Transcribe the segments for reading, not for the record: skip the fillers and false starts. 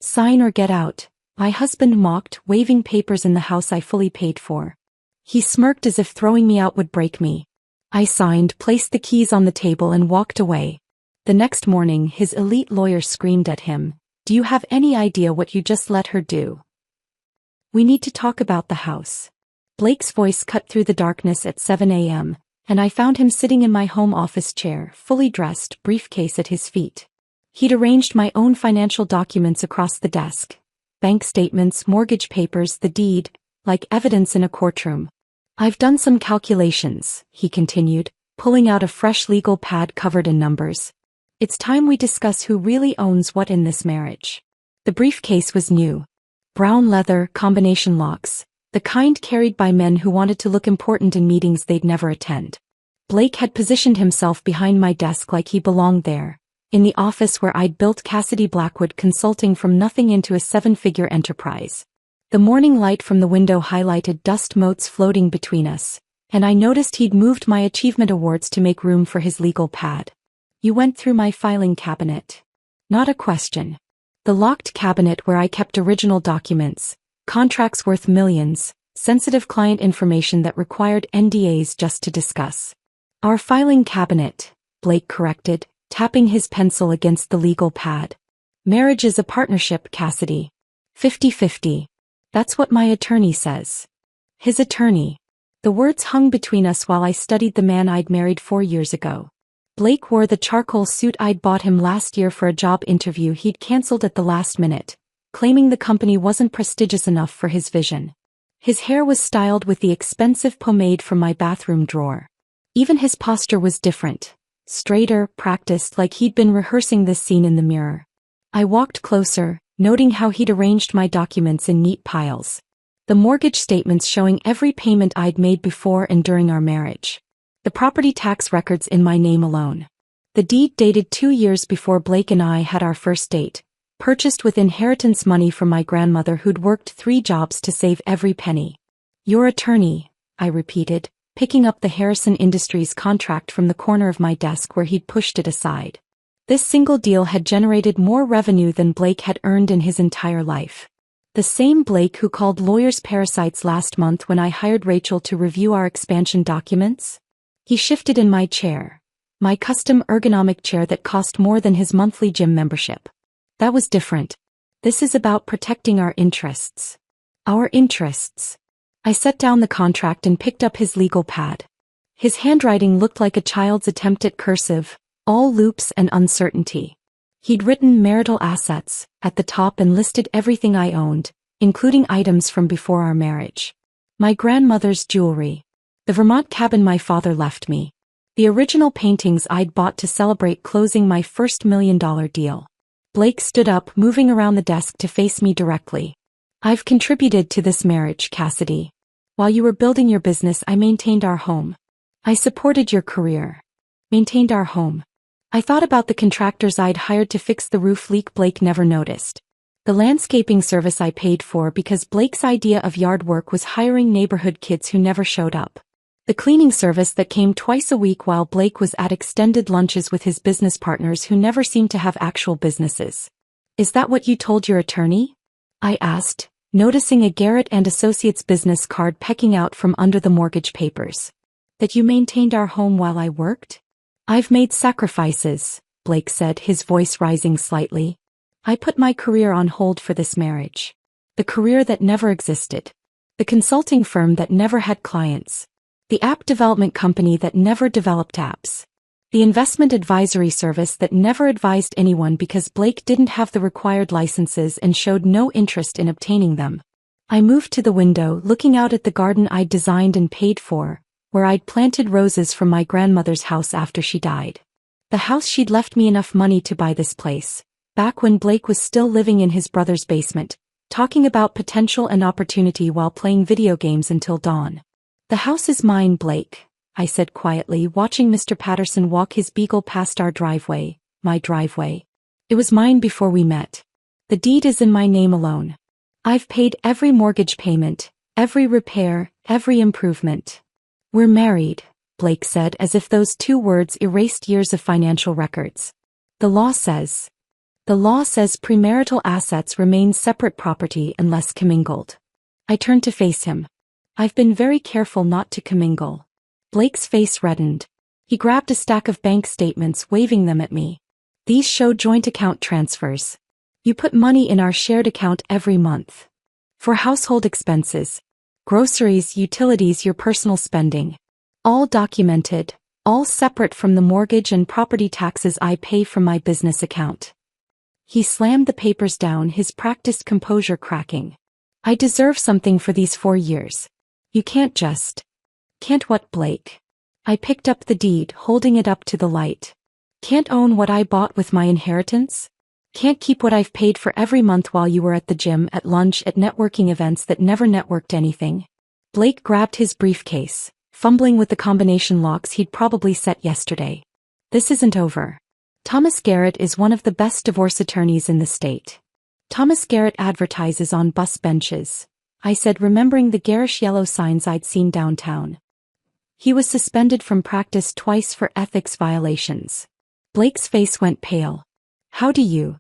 Sign or get out, my husband mocked, waving papers in the house I fully paid for. He smirked as if throwing me out would break me. I signed, placed the keys on the table and walked away. The next morning, his elite lawyer screamed at him, "Do you have any idea what you just let her do? We need to talk about the house." Blake's voice cut through the darkness at 7 a.m., and I found him sitting in my home office chair, fully dressed, briefcase at his feet. He'd arranged my own financial documents across the desk. Bank statements, mortgage papers, the deed, like evidence in a courtroom. "I've done some calculations," he continued, pulling out a fresh legal pad covered in numbers. "It's time we discuss who really owns what in this marriage." The briefcase was new. Brown leather, combination locks, the kind carried by men who wanted to look important in meetings they'd never attend. Blake had positioned himself behind my desk like he belonged there, in the office where I'd built Cassidy Blackwood Consulting from nothing into a 7-figure enterprise. The morning light from the window highlighted dust motes floating between us, and I noticed he'd moved my achievement awards to make room for his legal pad. "You went through my filing cabinet." Not a question. The locked cabinet where I kept original documents, contracts worth millions, sensitive client information that required NDAs just to discuss. "Our filing cabinet," Blake corrected, tapping his pencil against the legal pad. "Marriage is a partnership, Cassidy. 50-50. That's what my attorney says." His attorney. The words hung between us while I studied the man I'd married 4 years ago. Blake wore the charcoal suit I'd bought him last year for a job interview he'd canceled at the last minute, claiming the company wasn't prestigious enough for his vision. His hair was styled with the expensive pomade from my bathroom drawer. Even his posture was different, straighter, practiced, like he'd been rehearsing this scene in the mirror. I walked closer, noting how he'd arranged my documents in neat piles. The mortgage statements showing every payment I'd made before and during our marriage. The property tax records in my name alone. The deed dated 2 years before Blake and I had our first date, purchased with inheritance money from my grandmother who'd worked 3 jobs to save every penny. "Your attorney," I repeated, picking up the Harrison Industries contract from the corner of my desk where he'd pushed it aside. This single deal had generated more revenue than Blake had earned in his entire life. The same Blake who called lawyers parasites last month when I hired Rachel to review our expansion documents? He shifted in my chair, my custom ergonomic chair that cost more than his monthly gym membership. That was different. "This is about protecting our interests." "Our interests." I set down the contract and picked up his legal pad. His handwriting looked like a child's attempt at cursive, all loops and uncertainty. He'd written marital assets at the top and listed everything I owned, including items from before our marriage. My grandmother's jewelry. The Vermont cabin my father left me. The original paintings I'd bought to celebrate closing my first $1 million deal. Blake stood up, moving around the desk to face me directly. "I've contributed to this marriage, Cassidy. While you were building your business, I maintained our home. I supported your career. Maintained our home." I thought about the contractors I'd hired to fix the roof leak Blake never noticed. The landscaping service I paid for because Blake's idea of yard work was hiring neighborhood kids who never showed up. The cleaning service that came twice a week while Blake was at extended lunches with his business partners who never seemed to have actual businesses. "Is that what you told your attorney?" I asked, noticing a Garrett and Associates business card pecking out from under the mortgage papers. "That you maintained our home while I worked?" "I've made sacrifices," Blake said, his voice rising slightly. "I put my career on hold for this marriage. The career that never existed. The consulting firm that never had clients. The app development company that never developed apps. The investment advisory service that never advised anyone because Blake didn't have the required licenses and showed no interest in obtaining them." I moved to the window, looking out at the garden I'd designed and paid for, where I'd planted roses from my grandmother's house after she died. The house she'd left me enough money to buy this place, back when Blake was still living in his brother's basement, talking about potential and opportunity while playing video games until dawn. "The house is mine, Blake," I said quietly, watching Mr. Patterson walk his beagle past our driveway, my driveway. "It was mine before we met. The deed is in my name alone. I've paid every mortgage payment, every repair, every improvement. We're married," Blake said as if those 2 words erased years of financial records. "The law says." The law says premarital assets remain separate property unless commingled. I turned to face him. I've been very careful not to commingle. Blake's face reddened. He grabbed a stack of bank statements, waving them at me. These show joint account transfers. You put money in our shared account every month. For household expenses, groceries, utilities, your personal spending. All documented, all separate from the mortgage and property taxes I pay from my business account. He slammed the papers down, his practiced composure cracking. I deserve something for these 4 years. You can't just. Can't what, Blake? I picked up the deed, holding it up to the light. Can't own what I bought with my inheritance? Can't keep what I've paid for every month while you were at the gym, at lunch, at networking events that never networked anything? Blake grabbed his briefcase, fumbling with the combination locks he'd probably set yesterday. This isn't over. Thomas Garrett is one of the best divorce attorneys in the state. Thomas Garrett advertises on bus benches, I said, remembering the garish yellow signs I'd seen downtown. He was suspended from practice twice for ethics violations. Blake's face went pale. How do you?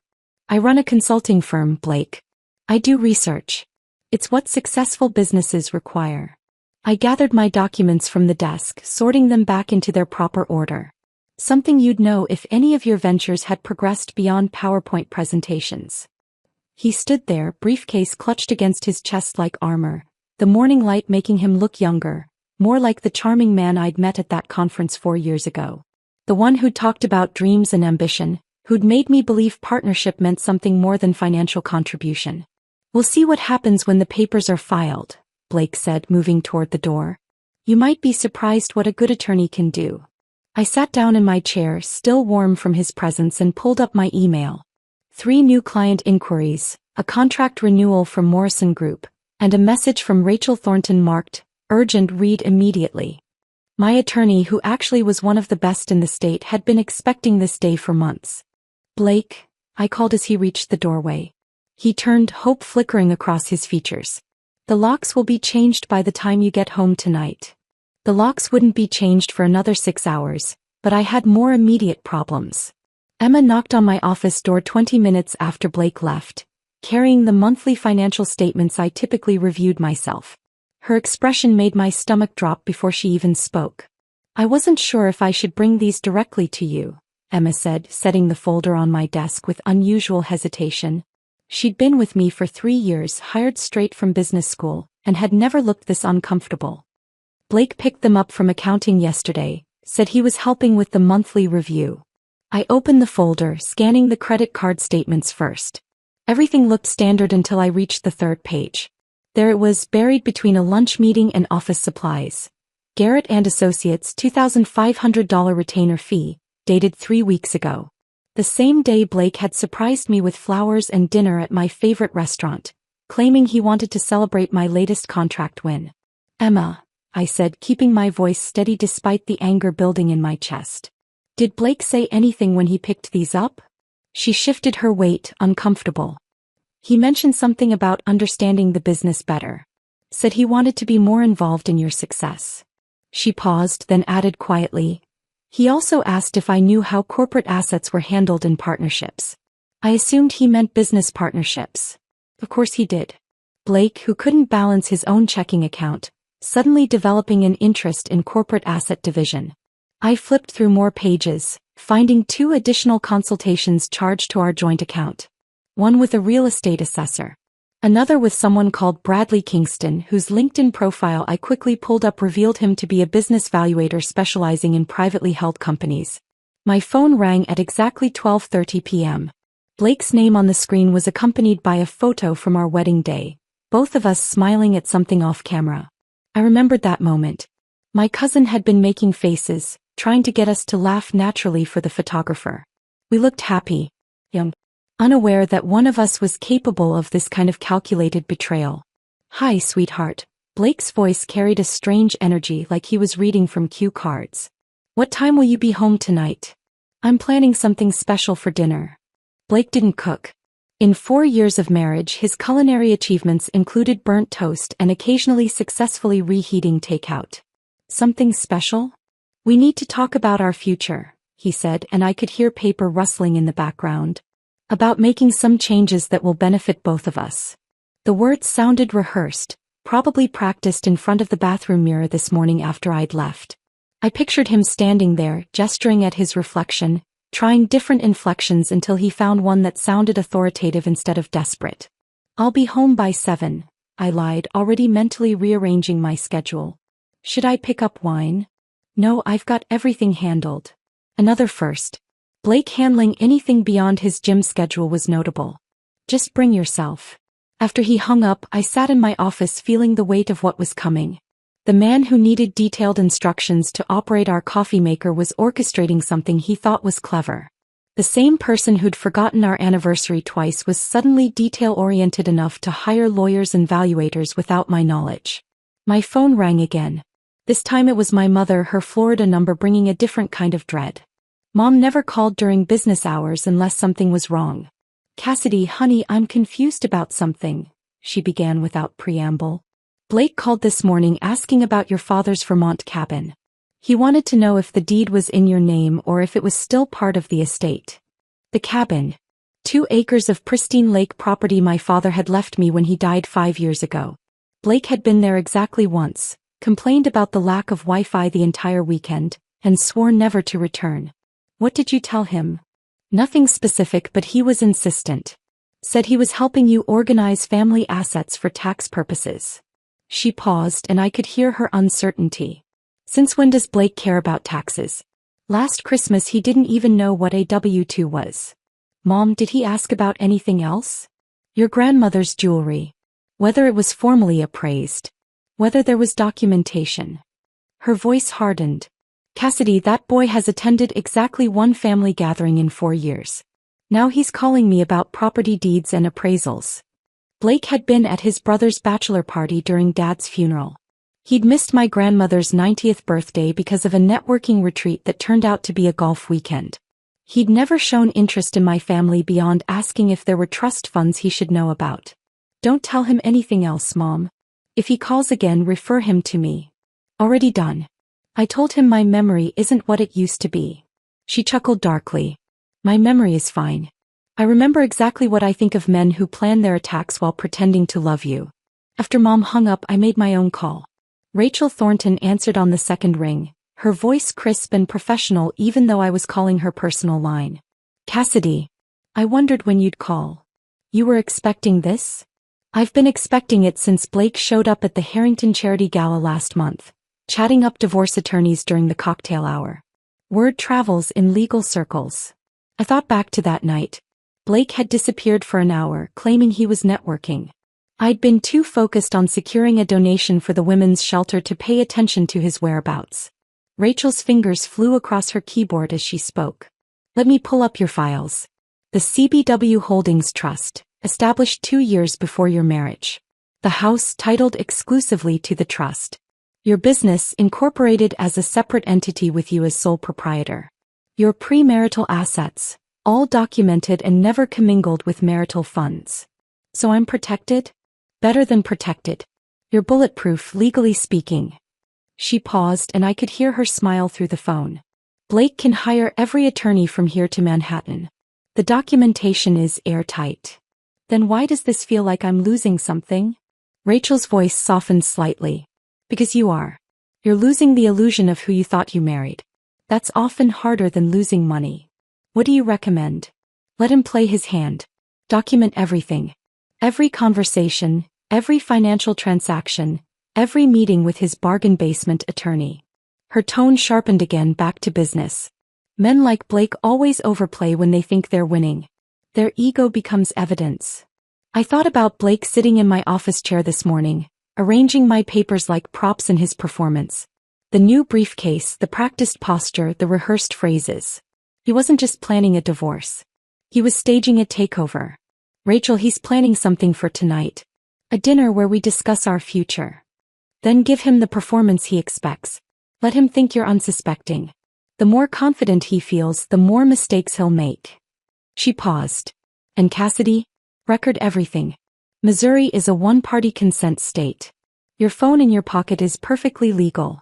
I run a consulting firm, Blake. I do research. It's what successful businesses require. I gathered my documents from the desk, sorting them back into their proper order. Something you'd know if any of your ventures had progressed beyond PowerPoint presentations. He stood there, briefcase clutched against his chest like armor, the morning light making him look younger, more like the charming man I'd met at that conference 4 years ago. The one who'd talked about dreams and ambition, who'd made me believe partnership meant something more than financial contribution. We'll see what happens when the papers are filed, Blake said, moving toward the door. You might be surprised what a good attorney can do. I sat down in my chair, still warm from his presence, and pulled up my email. 3 new client inquiries, a contract renewal from Morrison Group, and a message from Rachel Thornton marked, urgent, read immediately. My attorney, who actually was one of the best in the state, had been expecting this day for months. Blake, I called as he reached the doorway. He turned, hope flickering across his features. The locks will be changed by the time you get home tonight. The locks wouldn't be changed for another 6 hours, but I had more immediate problems. Emma knocked on my office door 20 minutes after Blake left, carrying the monthly financial statements I typically reviewed myself. Her expression made my stomach drop before she even spoke. I wasn't sure if I should bring these directly to you, Emma said, setting the folder on my desk with unusual hesitation. She'd been with me for 3 years, hired straight from business school, and had never looked this uncomfortable. Blake picked them up from accounting yesterday, said he was helping with the monthly review. I opened the folder, scanning the credit card statements first. Everything looked standard until I reached the 3rd page. There it was, buried between a lunch meeting and office supplies. Garrett and Associates $2,500 retainer fee, dated 3 weeks ago. The same day Blake had surprised me with flowers and dinner at my favorite restaurant, claiming he wanted to celebrate my latest contract win. Emma, I said, keeping my voice steady despite the anger building in my chest. Did Blake say anything when he picked these up? She shifted her weight, uncomfortable. He mentioned something about understanding the business better. Said he wanted to be more involved in your success. She paused, then added quietly. He also asked if I knew how corporate assets were handled in partnerships. I assumed he meant business partnerships. Of course he did. Blake, who couldn't balance his own checking account, suddenly developing an interest in corporate asset division. I flipped through more pages, finding 2 additional consultations charged to our joint account. One with a real estate assessor. Another with someone called Bradley Kingston, whose LinkedIn profile I quickly pulled up revealed him to be a business valuator specializing in privately held companies. My phone rang at exactly 12:30 p.m. Blake's name on the screen was accompanied by a photo from our wedding day, both of us smiling at something off camera. I remembered that moment. My cousin had been making faces, trying to get us to laugh naturally for the photographer. We looked happy, young, unaware that one of us was capable of this kind of calculated betrayal. Hi, sweetheart. Blake's voice carried a strange energy, like he was reading from cue cards. What time will you be home tonight? I'm planning something special for dinner. Blake didn't cook. In 4 years of marriage, his culinary achievements included burnt toast and occasionally successfully reheating takeout. Something special? We need to talk about our future, he said, and I could hear paper rustling in the background. About making some changes that will benefit both of us. The words sounded rehearsed, probably practiced in front of the bathroom mirror this morning after I'd left. I pictured him standing there, gesturing at his reflection, trying different inflections until he found one that sounded authoritative instead of desperate. "I'll be home by 7, I lied, already mentally rearranging my schedule. "Should I pick up wine?" "No, I've got everything handled." Another first. Blake handling anything beyond his gym schedule was notable. "Just bring yourself." After he hung up, I sat in my office feeling the weight of what was coming. The man who needed detailed instructions to operate our coffee maker was orchestrating something he thought was clever. The same person who'd forgotten our anniversary twice was suddenly detail-oriented enough to hire lawyers and valuators without my knowledge. My phone rang again. This time it was my mother, her Florida number bringing a different kind of dread. Mom never called during business hours unless something was wrong. "Cassidy, honey, I'm confused about something," she began without preamble. "Blake called this morning asking about your father's Vermont cabin. He wanted to know if the deed was in your name or if it was still part of the estate." The cabin. 2 acres of pristine lake property my father had left me when he died 5 years ago. Blake had been there exactly once, complained about the lack of Wi-Fi the entire weekend, and swore never to return. "What did you tell him?" "Nothing specific, but he was insistent. Said he was helping you organize family assets for tax purposes." She paused and I could hear her uncertainty. "Since when does Blake care about taxes? Last Christmas he didn't even know what a W-2 was." "Mom, did he ask about anything else?" "Your grandmother's jewelry. Whether it was formally appraised. Whether there was documentation." Her voice hardened. "Cassidy, that boy has attended exactly 1 family gathering in 4 years. Now he's calling me about property deeds and appraisals." Blake had been at his brother's bachelor party during Dad's funeral. He'd missed my grandmother's 90th birthday because of a networking retreat that turned out to be a golf weekend. He'd never shown interest in my family beyond asking if there were trust funds he should know about. "Don't tell him anything else, Mom. If he calls again, refer him to me." "Already done. I told him my memory isn't what it used to be." She chuckled darkly. "My memory is fine. I remember exactly what I think of men who plan their attacks while pretending to love you." After Mom hung up, I made my own call. Rachel Thornton answered on the second ring, her voice crisp and professional even though I was calling her personal line. "Cassidy, I wondered when you'd call. You were expecting this?" "I've been expecting it since Blake showed up at the Harrington Charity Gala last month, chatting up divorce attorneys during the cocktail hour. Word travels in legal circles." I thought back to that night. Blake had disappeared for an hour, claiming he was networking. I'd been too focused on securing a donation for the women's shelter to pay attention to his whereabouts. Rachel's fingers flew across her keyboard as she spoke. "Let me pull up your files. The CBW Holdings Trust, established 2 years before your marriage. The house titled exclusively to the trust. Your business incorporated as a separate entity with you as sole proprietor. Your premarital assets, all documented and never commingled with marital funds. So I'm protected? Better than protected. You're bulletproof, legally speaking." She paused and I could hear her smile through the phone. "Blake can hire every attorney from here to Manhattan. The documentation is airtight." "Then why does this feel like I'm losing something?" Rachel's voice softened slightly. "Because you are. You're losing the illusion of who you thought you married. That's often harder than losing money. What do you recommend?" "Let him play his hand. Document everything. Every conversation, every financial transaction, every meeting with his bargain basement attorney." Her tone sharpened again, back to business. "Men like Blake always overplay when they think they're winning. Their ego becomes evidence." I thought about Blake sitting in my office chair this morning, arranging my papers like props in his performance. The new briefcase, the practiced posture, the rehearsed phrases. He wasn't just planning a divorce. He was staging a takeover. "Rachel, he's planning something for tonight. A dinner where we discuss our future. Then give him the performance he expects. Let him think you're unsuspecting. The more confident he feels, the more mistakes he'll make." She paused. "And Cassidy? Record everything. Missouri is a one-party consent state. Your phone in your pocket is perfectly legal."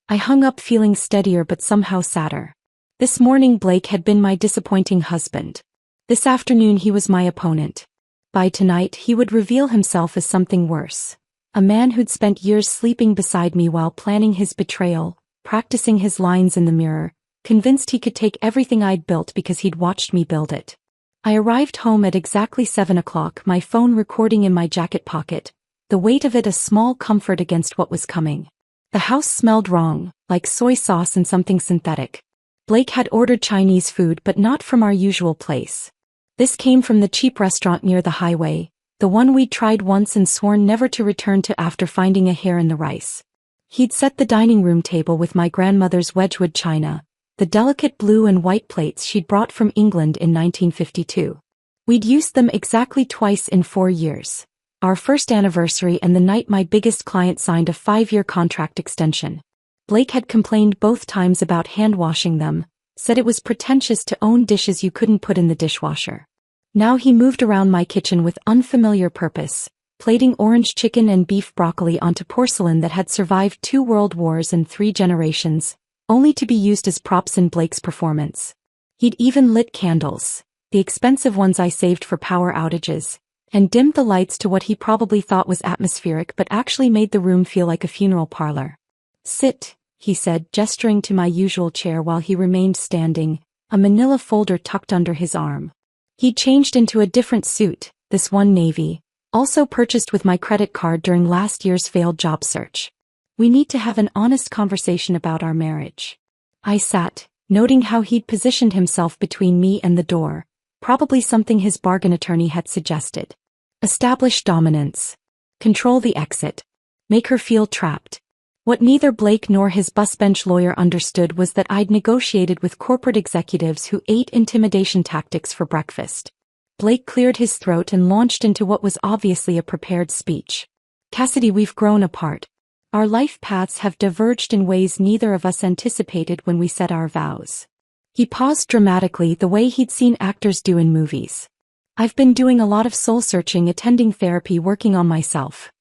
I hung up feeling steadier but somehow sadder. This morning Blake had been my disappointing husband. This afternoon he was my opponent. By tonight he would reveal himself as something worse. A man who'd spent years sleeping beside me while planning his betrayal, practicing his lines in the mirror, convinced he could take everything I'd built because he'd watched me build it. I arrived home at exactly 7 o'clock, my phone recording in my jacket pocket, the weight of it a small comfort against what was coming. The house smelled wrong, like soy sauce and something synthetic. Blake had ordered Chinese food but not from our usual place. This came from the cheap restaurant near the highway, the one we'd tried once and sworn never to return to after finding a hair in the rice. He'd set the dining room table with my grandmother's Wedgwood china, the delicate blue and white plates she'd brought from England in 1952. We'd used them exactly twice in 4 years. Our first anniversary and the night my biggest client signed a 5-year contract extension. Blake had complained both times about hand-washing them, said it was pretentious to own dishes you couldn't put in the dishwasher. Now he moved around my kitchen with unfamiliar purpose, plating orange chicken and beef broccoli onto porcelain that had survived 2 world wars and 3 generations, only to be used as props in Blake's performance. He'd even lit candles, the expensive ones I saved for power outages, and dimmed the lights to what he probably thought was atmospheric but actually made the room feel like a funeral parlor. "Sit," he said, gesturing to my usual chair while he remained standing, a manila folder tucked under his arm. He'd changed into a different suit, this one navy, also purchased with my credit card during last year's failed job search. "We need to have an honest conversation about our marriage." I sat, noting how he'd positioned himself between me and the door, probably something his bargain attorney had suggested. Establish dominance. Control the exit. Make her feel trapped. What neither Blake nor his busbench lawyer understood was that I'd negotiated with corporate executives who ate intimidation tactics for breakfast. Blake cleared his throat and launched into what was obviously a prepared speech. "Cassidy, we've grown apart. Our life paths have diverged in ways neither of us anticipated when we set our vows." He paused dramatically, the way he'd seen actors do in movies. "I've been doing a lot of soul-searching, attending therapy, working on myself."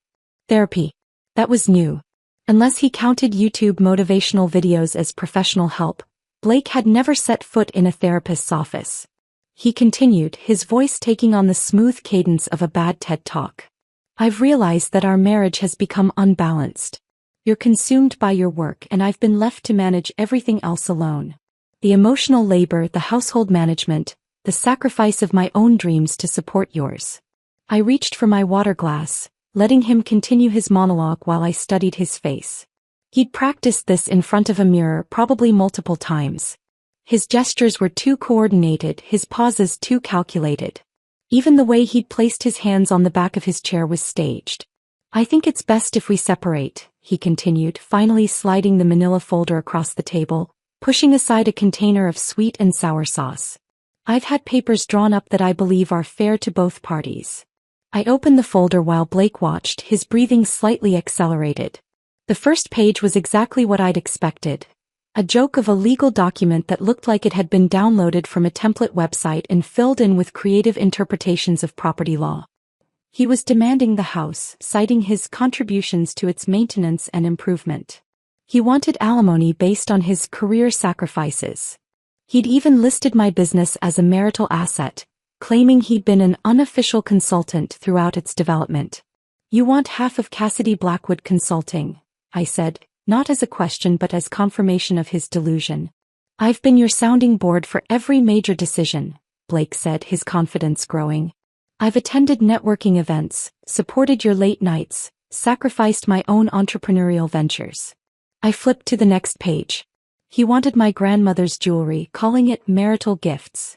Therapy. That was new. Unless he counted YouTube motivational videos as professional help, Blake had never set foot in a therapist's office. He continued, his voice taking on the smooth cadence of a bad TED Talk. "I've realized that our marriage has become unbalanced. You're consumed by your work and I've been left to manage everything else alone. The emotional labor, the household management, the sacrifice of my own dreams to support yours." I reached for my water glass, letting him continue his monologue while I studied his face. He'd practiced this in front of a mirror probably multiple times. His gestures were too coordinated, his pauses too calculated. Even the way he'd placed his hands on the back of his chair was staged. "I think it's best if we separate," he continued, finally sliding the manila folder across the table, pushing aside a container of sweet and sour sauce. "I've had papers drawn up that I believe are fair to both parties." I opened the folder while Blake watched, his breathing slightly accelerated. The first page was exactly what I'd expected. A joke of a legal document that looked like it had been downloaded from a template website and filled in with creative interpretations of property law. He was demanding the house, citing his contributions to its maintenance and improvement. He wanted alimony based on his career sacrifices. He'd even listed my business as a marital asset, claiming he'd been an unofficial consultant throughout its development. "You want half of Cassidy Blackwood Consulting," I said, not as a question but as confirmation of his delusion. "I've been your sounding board for every major decision," Blake said, his confidence growing. "I've attended networking events, supported your late nights, sacrificed my own entrepreneurial ventures." I flipped to the next page. He wanted my grandmother's jewelry, calling it marital gifts.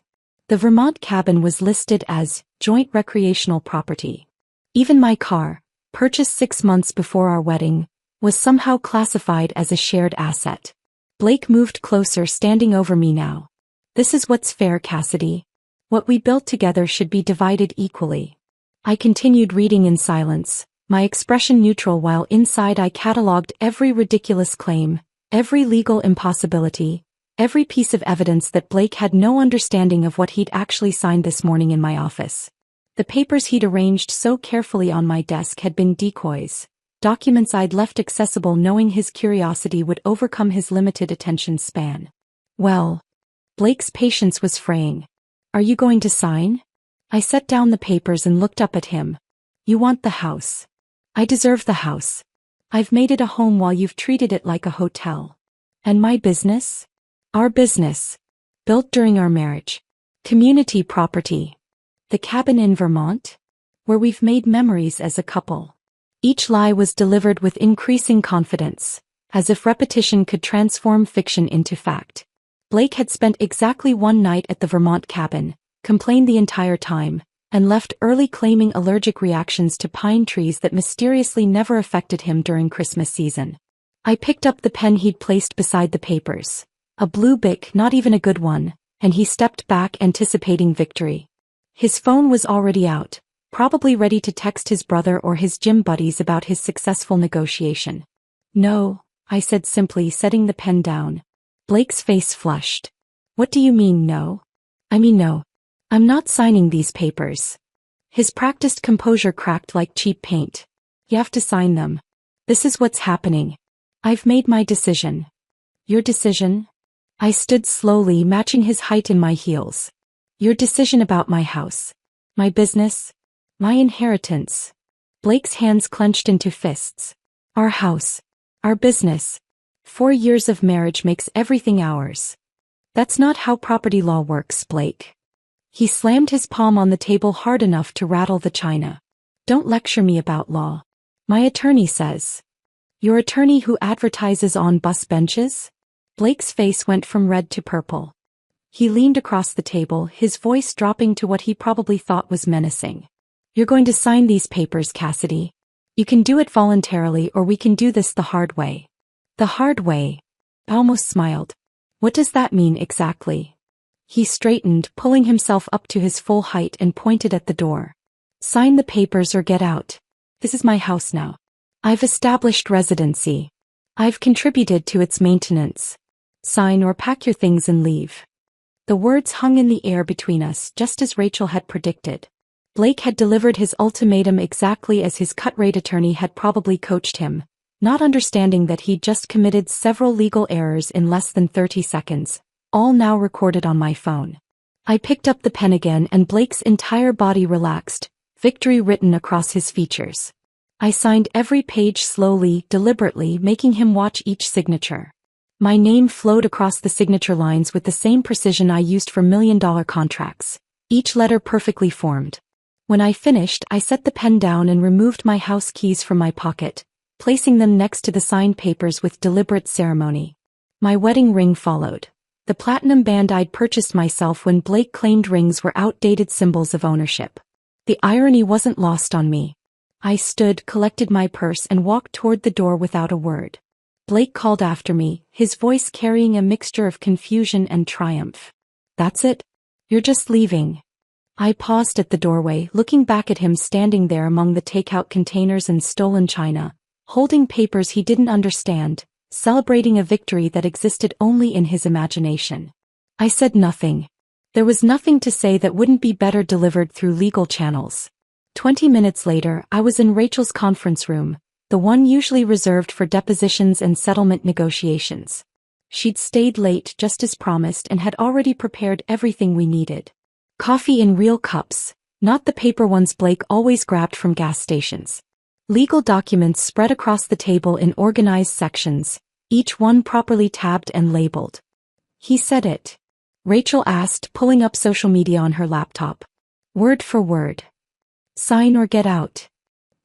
The Vermont cabin was listed as joint recreational property. Even my car, purchased 6 months before our wedding, was somehow classified as a shared asset. Blake moved closer, standing over me now. "This is what's fair, Cassidy. What we built together should be divided equally." I continued reading in silence, my expression neutral while inside I catalogued every ridiculous claim, every legal impossibility, every piece of evidence that Blake had no understanding of what he'd actually signed this morning in my office. The papers he'd arranged so carefully on my desk had been decoys, documents I'd left accessible knowing his curiosity would overcome his limited attention span. Well, Blake's patience was fraying. Are you going to sign? I set down the papers and looked up at him. You want the house. I deserve the house. I've made it a home while you've treated it like a hotel. And my business? Our business. Built during our marriage. Community property. The cabin in Vermont? Where we've made memories as a couple. Each lie was delivered with increasing confidence, as if repetition could transform fiction into fact. Blake had spent exactly one night at the Vermont cabin, complained the entire time, and left early claiming allergic reactions to pine trees that mysteriously never affected him during Christmas season. I picked up the pen he'd placed beside the papers. A blue Bic, not even a good one, and he stepped back anticipating victory. His phone was already out, probably ready to text his brother or his gym buddies about his successful negotiation. No, I said simply, setting the pen down. Blake's face flushed. What do you mean no? I mean no. I'm not signing these papers. His practiced composure cracked like cheap paint. You have to sign them. This is what's happening. I've made my decision. Your decision? I stood slowly, matching his height in my heels. Your decision about my house. My business. My inheritance. Blake's hands clenched into fists. Our house. Our business. 4 years of marriage makes everything ours. That's not how property law works, Blake. He slammed his palm on the table hard enough to rattle the china. Don't lecture me about law. My attorney says. Your attorney who advertises on bus benches? Blake's face went from red to purple. He leaned across the table, his voice dropping to what he probably thought was menacing. You're going to sign these papers, Cassidy. You can do it voluntarily or we can do this the hard way. The hard way. I almost smiled. What does that mean exactly? He straightened, pulling himself up to his full height and pointed at the door. Sign the papers or get out. This is my house now. I've established residency. I've contributed to its maintenance. Sign or pack your things and leave. The words hung in the air between us, just as Rachel had predicted. Blake had delivered his ultimatum exactly as his cut-rate attorney had probably coached him, not understanding that he'd just committed several legal errors in less than 30 seconds, all now recorded on my phone. I picked up the pen again and Blake's entire body relaxed, victory written across his features. I signed every page slowly, deliberately, making him watch each signature. My name flowed across the signature lines with the same precision I used for million-dollar contracts, each letter perfectly formed. When I finished, I set the pen down and removed my house keys from my pocket, placing them next to the signed papers with deliberate ceremony. My wedding ring followed. The platinum band I'd purchased myself when Blake claimed rings were outdated symbols of ownership. The irony wasn't lost on me. I stood, collected my purse and walked toward the door without a word. Blake called after me, his voice carrying a mixture of confusion and triumph. That's it? You're just leaving? I paused at the doorway, looking back at him standing there among the takeout containers and stolen china, holding papers he didn't understand, celebrating a victory that existed only in his imagination. I said nothing. There was nothing to say that wouldn't be better delivered through legal channels. 20 minutes later, I was in Rachel's conference room, the one usually reserved for depositions and settlement negotiations. She'd stayed late just as promised and had already prepared everything we needed. Coffee in real cups, not the paper ones Blake always grabbed from gas stations. Legal documents spread across the table in organized sections, each one properly tabbed and labeled. He said it. Rachel asked, pulling up social media on her laptop. Word for word. Sign or get out.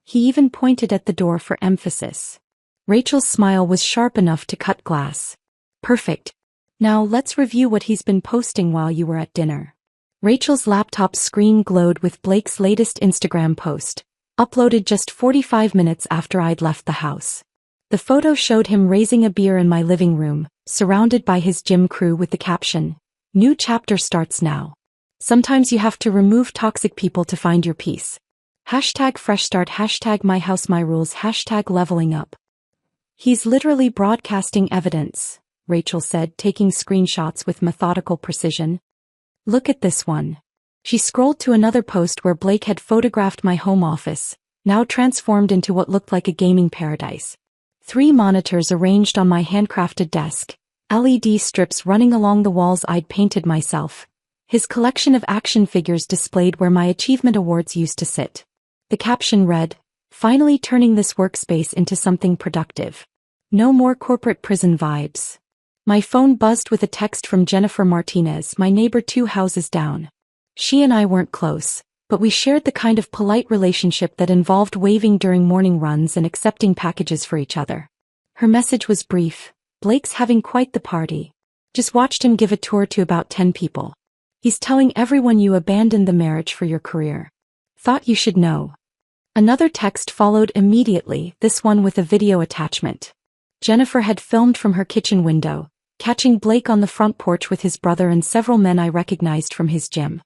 He even pointed at the door for emphasis. Rachel's smile was sharp enough to cut glass. Perfect. Now let's review what he's been posting while you were at dinner. Rachel's laptop screen glowed with Blake's latest Instagram post, uploaded just 45 minutes after I'd left the house. The photo showed him raising a beer in my living room, surrounded by his gym crew with the caption, "New chapter starts now. Sometimes you have to remove toxic people to find your peace. Hashtag fresh start, hashtag my house my rules, hashtag leveling up." He's literally broadcasting evidence, Rachel said, taking screenshots with methodical precision. Look at this one. She scrolled to another post where Blake had photographed my home office, now transformed into what looked like a gaming paradise. 3 monitors arranged on my handcrafted desk, LED strips running along the walls I'd painted myself, His collection of action figures displayed where my achievement awards used to sit. The caption read, "Finally turning this workspace into something productive. No more corporate prison vibes." My phone buzzed with a text from Jennifer Martinez, my neighbor 2 houses down. She and I weren't close, but we shared the kind of polite relationship that involved waving during morning runs and accepting packages for each other. Her message was brief: "Blake's having quite the party. Just watched him give a tour to about 10 people. He's telling everyone you abandoned the marriage for your career. Thought you should know." Another text followed immediately, this one with a video attachment. Jennifer had filmed from her kitchen window, catching Blake on the front porch with his brother and several men I recognized from his gym.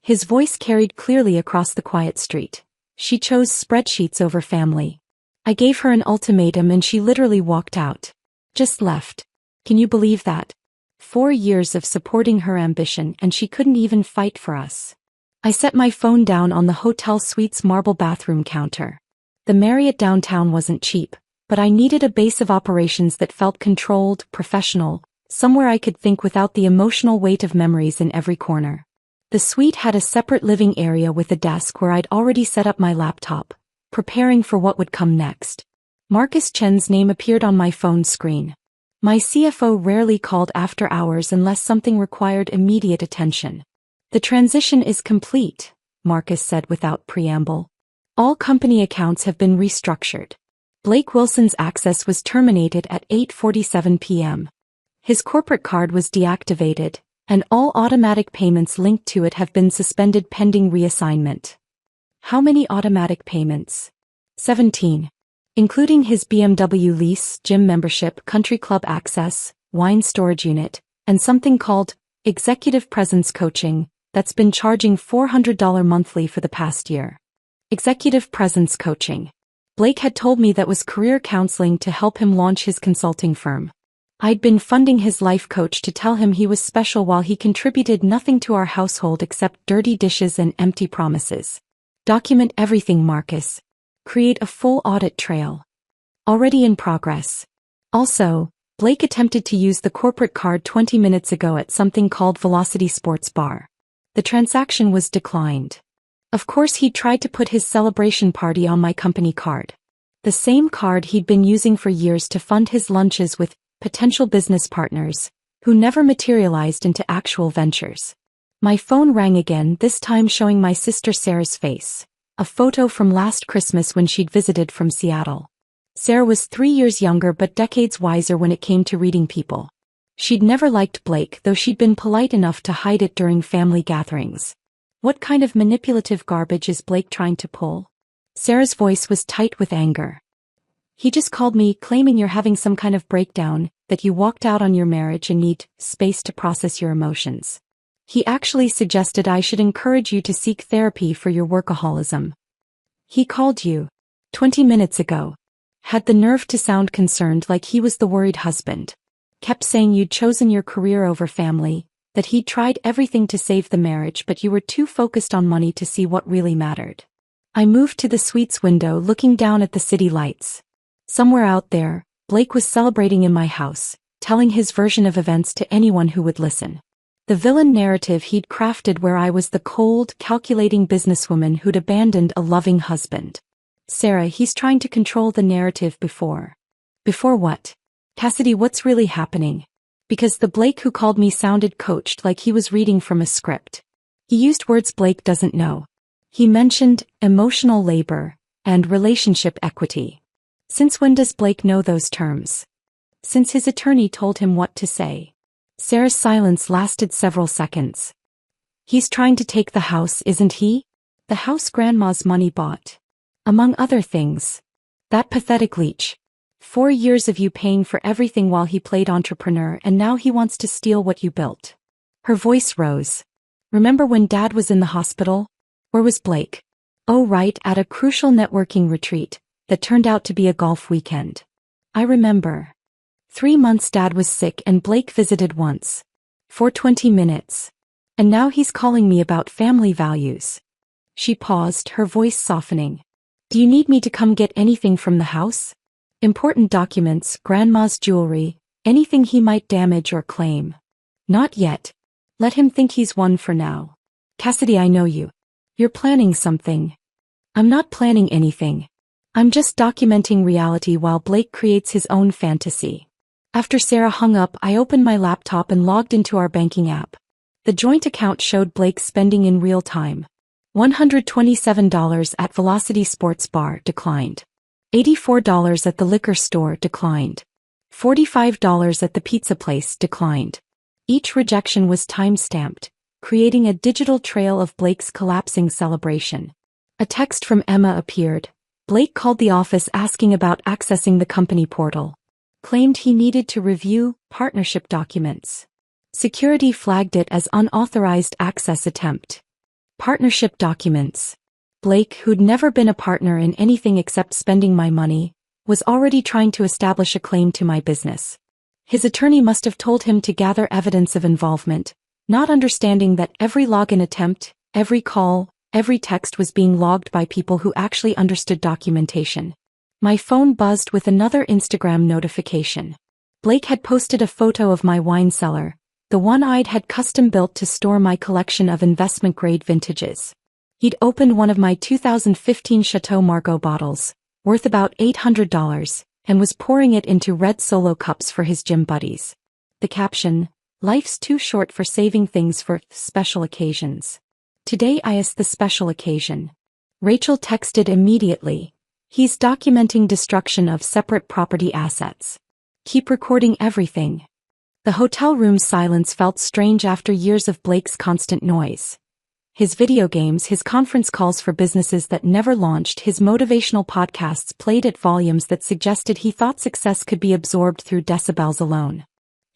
His voice carried clearly across the quiet street. She chose spreadsheets over family. I gave her an ultimatum and she literally walked out. Just left. Can you believe that? 4 years of supporting her ambition and she couldn't even fight for us. I set my phone down on the hotel suite's marble bathroom counter. The Marriott downtown wasn't cheap, but I needed a base of operations that felt controlled, professional, somewhere I could think without the emotional weight of memories in every corner. The suite had a separate living area with a desk where I'd already set up my laptop, preparing for what would come next. Marcus Chen's name appeared on my phone screen. My CFO rarely called after hours unless something required immediate attention. "The transition is complete," Marcus said without preamble. "All company accounts have been restructured. Blake Wilson's access was terminated at 8:47 p.m. His corporate card was deactivated, and all automatic payments linked to it have been suspended pending reassignment." How many automatic payments? 17. Including his BMW lease, gym membership, country club access, wine storage unit, and something called Executive Presence Coaching, that's been charging $400 monthly for the past year. Executive Presence Coaching. Blake had told me that was career counseling to help him launch his consulting firm. I'd been funding his life coach to tell him he was special while he contributed nothing to our household except dirty dishes and empty promises. Document everything, Marcus. Create a full audit trail. Already in progress. Also, Blake attempted to use the corporate card 20 minutes ago at something called Velocity Sports Bar. The transaction was declined. Of course he'd tried to put his celebration party on my company card. The same card he'd been using for years to fund his lunches with potential business partners, who never materialized into actual ventures. My phone rang again, this time showing my sister Sarah's face. A photo from last Christmas when she'd visited from Seattle. Sarah was 3 years younger but decades wiser when it came to reading people. She'd never liked Blake, though she'd been polite enough to hide it during family gatherings. What kind of manipulative garbage is Blake trying to pull? Sarah's voice was tight with anger. "He just called me claiming you're having some kind of breakdown, that you walked out on your marriage and need space to process your emotions. He actually suggested I should encourage you to seek therapy for your workaholism. He called you 20 minutes ago. Had the nerve to sound concerned like he was the worried husband. Kept saying you'd chosen your career over family, that he'd tried everything to save the marriage but you were too focused on money to see what really mattered." I moved to the suite's window looking down at the city lights. Somewhere out there, Blake was celebrating in my house, telling his version of events to anyone who would listen. The villain narrative he'd crafted where I was the cold, calculating businesswoman who'd abandoned a loving husband. "Sarah, he's trying to control the narrative before." Before what? "Cassidy, what's really happening?" Because the Blake who called me sounded coached, like he was reading from a script. He used words Blake doesn't know. He mentioned emotional labor and relationship equity. Since when does Blake know those terms? Since his attorney told him what to say. Sarah's silence lasted several seconds. "He's trying to take the house, isn't he? The house Grandma's money bought. Among other things. That pathetic leech. 4 years of you paying for everything while he played entrepreneur, and now he wants to steal what you built." Her voice rose. "Remember when Dad was in the hospital? Where was Blake?" "Oh right, at a crucial networking retreat that turned out to be a golf weekend. I remember. 3 months Dad was sick and Blake visited once. For 20 minutes. And now he's calling me about family values." She paused, her voice softening. "Do you need me to come get anything from the house? Important documents, Grandma's jewelry, anything he might damage or claim?" "Not yet. Let him think he's won for now. Cassidy, I know you. You're planning something. I'm not planning anything. I'm just documenting reality while Blake creates his own fantasy. After Sarah hung up, I opened my laptop and logged into our banking app. The joint account showed Blake's spending in real time. $127 at Velocity Sports Bar declined. $84 at the liquor store declined. $45 at the pizza place declined. Each rejection was time-stamped, creating a digital trail of Blake's collapsing celebration. A text from Emma appeared. Blake called the office asking about accessing the company portal. Claimed he needed to review partnership documents. Security flagged it as unauthorized access attempt. Partnership documents. Blake, who'd never been a partner in anything except spending my money, was already trying to establish a claim to my business. His attorney must have told him to gather evidence of involvement, not understanding that every login attempt, every call, every text was being logged by people who actually understood documentation. My phone buzzed with another Instagram notification. Blake had posted a photo of my wine cellar, the one I'd had custom built to store my collection of investment-grade vintages. He'd opened one of my 2015 Chateau Margaux bottles, worth about $800, and was pouring it into red Solo cups for his gym buddies. The caption, "Life's too short for saving things for special occasions. Today is the special occasion." Rachel texted immediately. "He's documenting destruction of separate property assets. Keep recording everything." The hotel room's silence felt strange after years of Blake's constant noise. His video games, his conference calls for businesses that never launched, his motivational podcasts played at volumes that suggested he thought success could be absorbed through decibels alone.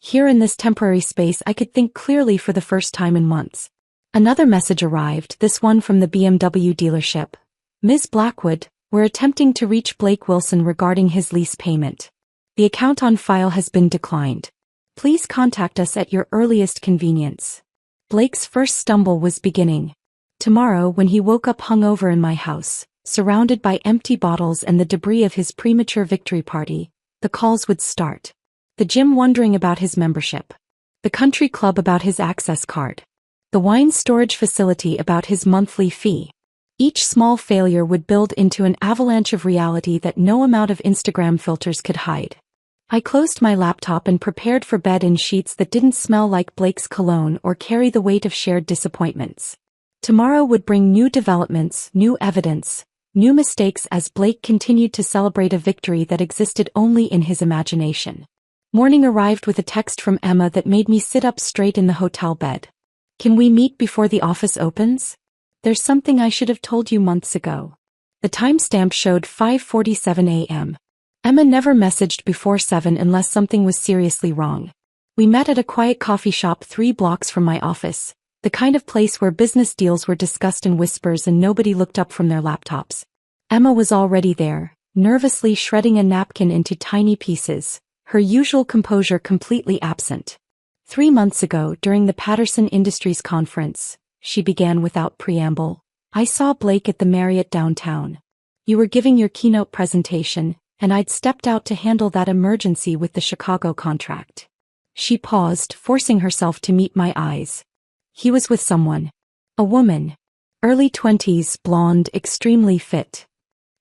Here in this temporary space I could think clearly for the first time in months. Another message arrived, this one from the BMW dealership. "Ms. Blackwood, we're attempting to reach Blake Wilson regarding his lease payment. The account on file has been declined. Please contact us at your earliest convenience." Blake's first stumble was beginning. Tomorrow, when he woke up hungover in my house, surrounded by empty bottles and the debris of his premature victory party, the calls would start. The gym wondering about his membership. The country club about his access card. The wine storage facility about his monthly fee. Each small failure would build into an avalanche of reality that no amount of Instagram filters could hide. I closed my laptop and prepared for bed in sheets that didn't smell like Blake's cologne or carry the weight of shared disappointments. Tomorrow would bring new developments, new evidence, new mistakes as Blake continued to celebrate a victory that existed only in his imagination. Morning arrived with a text from Emma that made me sit up straight in the hotel bed. "Can we meet before the office opens? There's something I should have told you months ago." The timestamp showed 5:47 a.m. Emma never messaged before 7 unless something was seriously wrong. We met at a quiet coffee shop 3 blocks from my office, the kind of place where business deals were discussed in whispers and nobody looked up from their laptops. Emma was already there, nervously shredding a napkin into tiny pieces, her usual composure completely absent. 3 months ago, during the Patterson Industries conference, she began without preamble, "I saw Blake at the Marriott downtown. You were giving your keynote presentation, and I'd stepped out to handle that emergency with the Chicago contract." She paused, forcing herself to meet my eyes. He was with someone. A woman. Early 20s, blonde, extremely fit.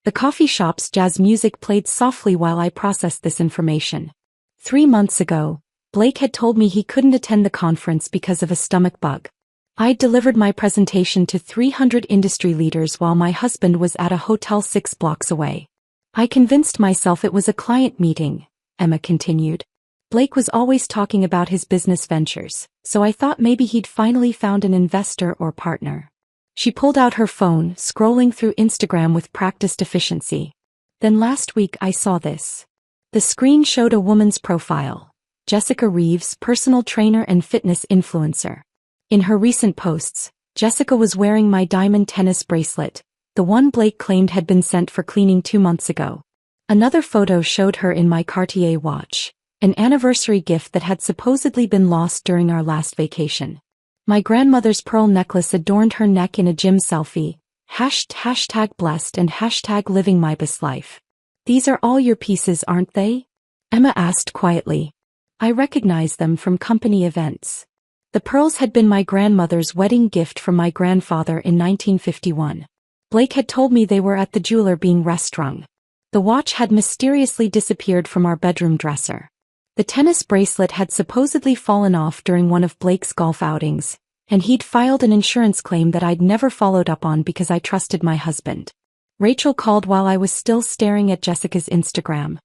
The coffee shop's jazz music played softly while I processed this information. 3 months ago, Blake had told me he couldn't attend the conference because of a stomach bug. I'd delivered my presentation to 300 industry leaders while my husband was at a hotel 6 blocks away. "I convinced myself it was a client meeting," Emma continued. "Blake was always talking about his business ventures, so I thought maybe he'd finally found an investor or partner." She pulled out her phone, scrolling through Instagram with practiced efficiency. "Then last week I saw this." The screen showed a woman's profile. Jessica Reeves, personal trainer and fitness influencer. In her recent posts, Jessica was wearing my diamond tennis bracelet, the one Blake claimed had been sent for cleaning 2 months ago. Another photo showed her in my Cartier watch, an anniversary gift that had supposedly been lost during our last vacation. My grandmother's pearl necklace adorned her neck in a gym selfie, hashtag blessed and hashtag living my best life. "These are all your pieces, aren't they?" Emma asked quietly. "I recognize them from company events." The pearls had been my grandmother's wedding gift from my grandfather in 1951. Blake had told me they were at the jeweler being restrung. The watch had mysteriously disappeared from our bedroom dresser. The tennis bracelet had supposedly fallen off during one of Blake's golf outings, and he'd filed an insurance claim that I'd never followed up on because I trusted my husband. Rachel called while I was still staring at Jessica's Instagram.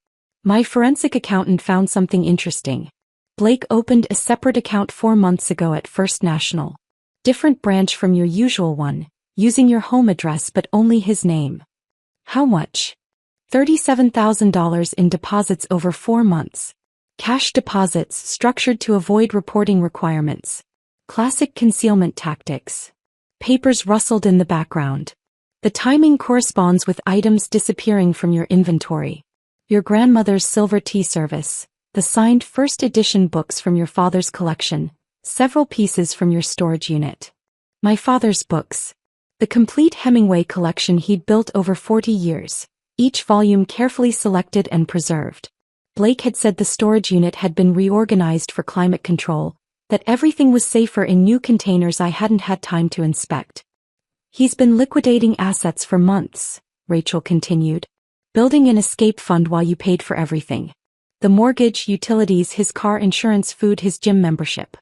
My forensic accountant found something interesting. Blake opened a separate account 4 months ago at First National. Different branch from your usual one, using your home address but only his name. How much? $37,000 in deposits over 4 months. Cash deposits structured to avoid reporting requirements. Classic concealment tactics. Papers rustled in the background. The timing corresponds with items disappearing from your inventory. Your grandmother's silver tea service, the signed first edition books from your father's collection, several pieces from your storage unit. My father's books. The complete Hemingway collection he'd built over 40 years, each volume carefully selected and preserved. Blake had said the storage unit had been reorganized for climate control, that everything was safer in new containers I hadn't had time to inspect. He's been liquidating assets for months, Rachel continued. Building an escape fund while you paid for everything. The mortgage, utilities, his car insurance, food, his gym membership.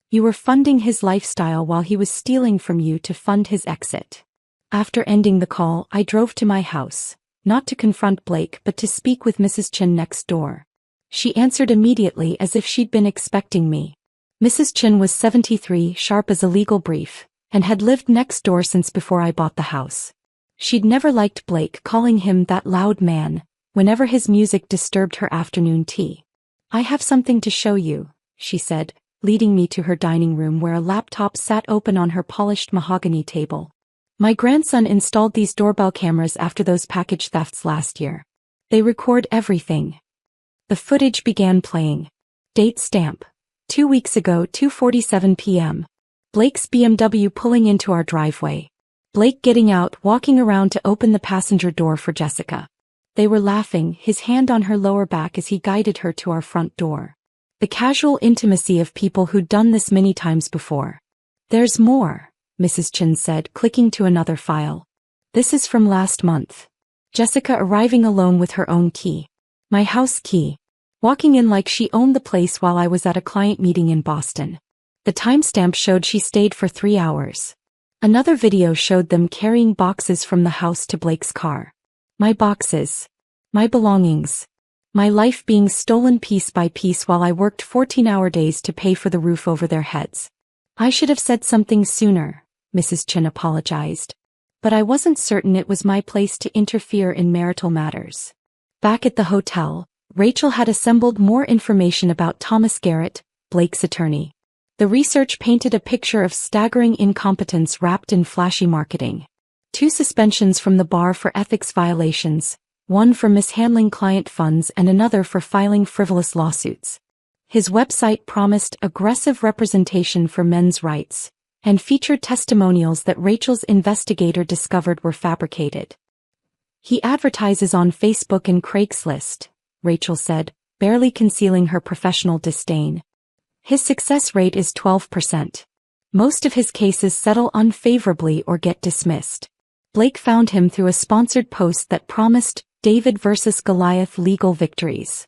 You were funding his lifestyle while he was stealing from you to fund his exit. After ending the call, I drove to my house, not to confront Blake but to speak with Mrs. Chin next door. She answered immediately as if she'd been expecting me. Mrs. Chin was 73, sharp as a legal brief, and had lived next door since before I bought the house. She'd never liked Blake, calling him that loud man, whenever his music disturbed her afternoon tea. I have something to show you, she said, leading me to her dining room where a laptop sat open on her polished mahogany table. My grandson installed these doorbell cameras after those package thefts last year. They record everything. The footage began playing. Date stamp. 2 weeks ago, 2:47 p.m. Blake's BMW pulling into our driveway. Blake getting out, walking around to open the passenger door for Jessica. They were laughing, his hand on her lower back as he guided her to our front door. The casual intimacy of people who'd done this many times before. There's more, Mrs. Chin said, clicking to another file. This is from last month. Jessica arriving alone with her own key. My house key. Walking in like she owned the place while I was at a client meeting in Boston. The timestamp showed she stayed for 3 hours. Another video showed them carrying boxes from the house to Blake's car. My boxes. My belongings. My life being stolen piece by piece while I worked 14-hour days to pay for the roof over their heads. I should have said something sooner, Mrs. Chin apologized. But I wasn't certain it was my place to interfere in marital matters. Back at the hotel, Rachel had assembled more information about Thomas Garrett, Blake's attorney. The research painted a picture of staggering incompetence wrapped in flashy marketing. 2 suspensions from the bar for ethics violations, one for mishandling client funds and another for filing frivolous lawsuits. His website promised aggressive representation for men's rights, and featured testimonials that Rachel's investigator discovered were fabricated. He advertises on Facebook and Craigslist, Rachel said, barely concealing her professional disdain. His success rate is 12%. Most of his cases settle unfavorably or get dismissed. Blake found him through a sponsored post that promised David versus Goliath legal victories.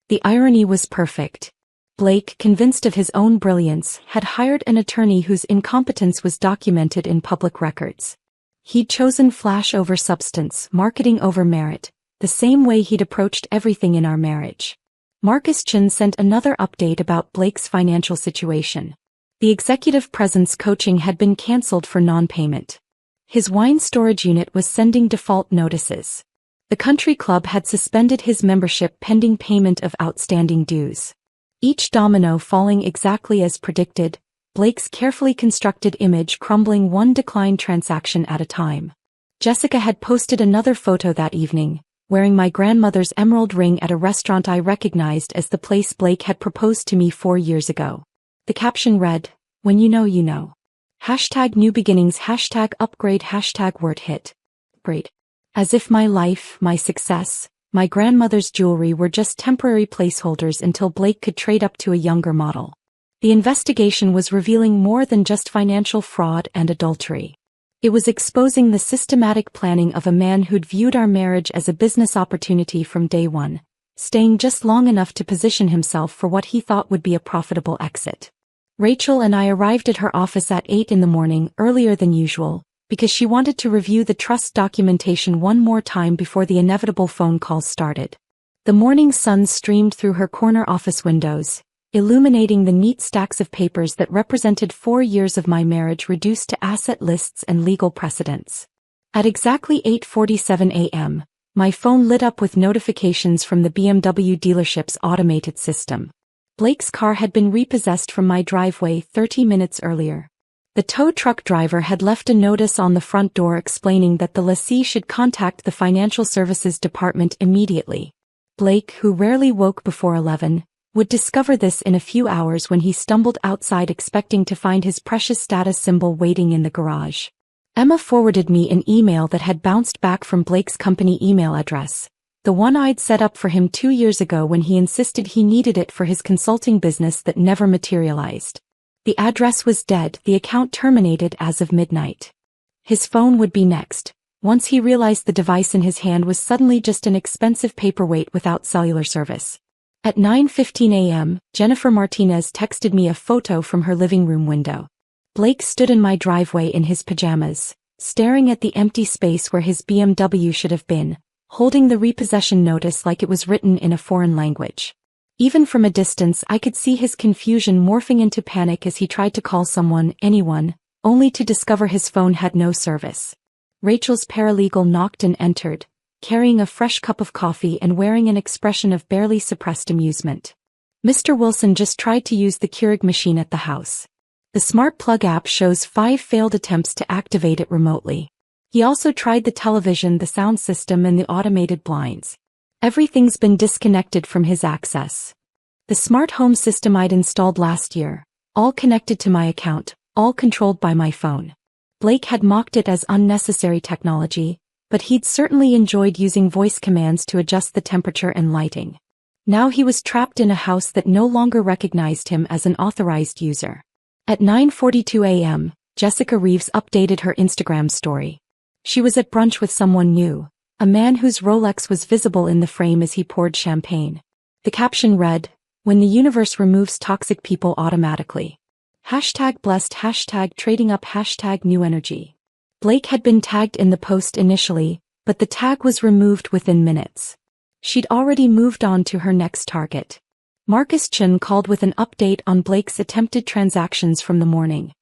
The irony was perfect. Blake, convinced of his own brilliance, had hired an attorney whose incompetence was documented in public records. He'd chosen flash over substance, marketing over merit, the same way he'd approached everything in our marriage. Marcus Chin sent another update about Blake's financial situation. The executive presence coaching had been cancelled for non-payment. His wine storage unit was sending default notices. The country club had suspended his membership pending payment of outstanding dues. Each domino falling exactly as predicted, Blake's carefully constructed image crumbling one declined transaction at a time. Jessica had posted another photo that evening, wearing my grandmother's emerald ring at a restaurant I recognized as the place Blake had proposed to me 4 years ago. The caption read, "When you know you know. #new beginnings, #upgrade, #word hit. Great. As if my life, my success, my grandmother's jewelry were just temporary placeholders until Blake could trade up to a younger model. The investigation was revealing more than just financial fraud and adultery. It was exposing the systematic planning of a man who'd viewed our marriage as a business opportunity from day one, staying just long enough to position himself for what he thought would be a profitable exit. Rachel and I arrived at her office at 8 in the morning, earlier than usual, because she wanted to review the trust documentation one more time before the inevitable phone calls started. The morning sun streamed through her corner office windows, illuminating the neat stacks of papers that represented 4 years of my marriage reduced to asset lists and legal precedents. At exactly 8:47 a.m., my phone lit up with notifications from the BMW dealership's automated system. Blake's car had been repossessed from my driveway 30 minutes earlier. The tow truck driver had left a notice on the front door explaining that the lessee should contact the financial services department immediately. Blake, who rarely woke before 11, would discover this in a few hours when he stumbled outside expecting to find his precious status symbol waiting in the garage. Emma forwarded me an email that had bounced back from Blake's company email address, the one I'd set up for him 2 years ago when he insisted he needed it for his consulting business that never materialized. The address was dead, the account terminated as of midnight. His phone would be next, once he realized the device in his hand was suddenly just an expensive paperweight without cellular service. At 9:15 a.m., Jennifer Martinez texted me a photo from her living room window. Blake stood in my driveway in his pajamas, staring at the empty space where his BMW should have been, holding the repossession notice like it was written in a foreign language. Even from a distance I could see his confusion morphing into panic as he tried to call someone, anyone, only to discover his phone had no service. Rachel's paralegal knocked and entered, carrying a fresh cup of coffee and wearing an expression of barely suppressed amusement. Mr. Wilson just tried to use the Keurig machine at the house. The Smart Plug app shows 5 failed attempts to activate it remotely. He also tried the television, the sound system, and the automated blinds. Everything's been disconnected from his access. The smart home system I'd installed last year, all connected to my account, all controlled by my phone. Blake had mocked it as unnecessary technology, but he'd certainly enjoyed using voice commands to adjust the temperature and lighting. Now he was trapped in a house that no longer recognized him as an authorized user. At 9:42 a.m., Jessica Reeves updated her Instagram story. She was at brunch with someone new, a man whose Rolex was visible in the frame as he poured champagne. The caption read, "When the universe removes toxic people automatically. #blessed, #trading up, #new energy." Blake had been tagged in the post initially, but the tag was removed within minutes. She'd already moved on to her next target. Marcus Chun called with an update on Blake's attempted transactions from the morning.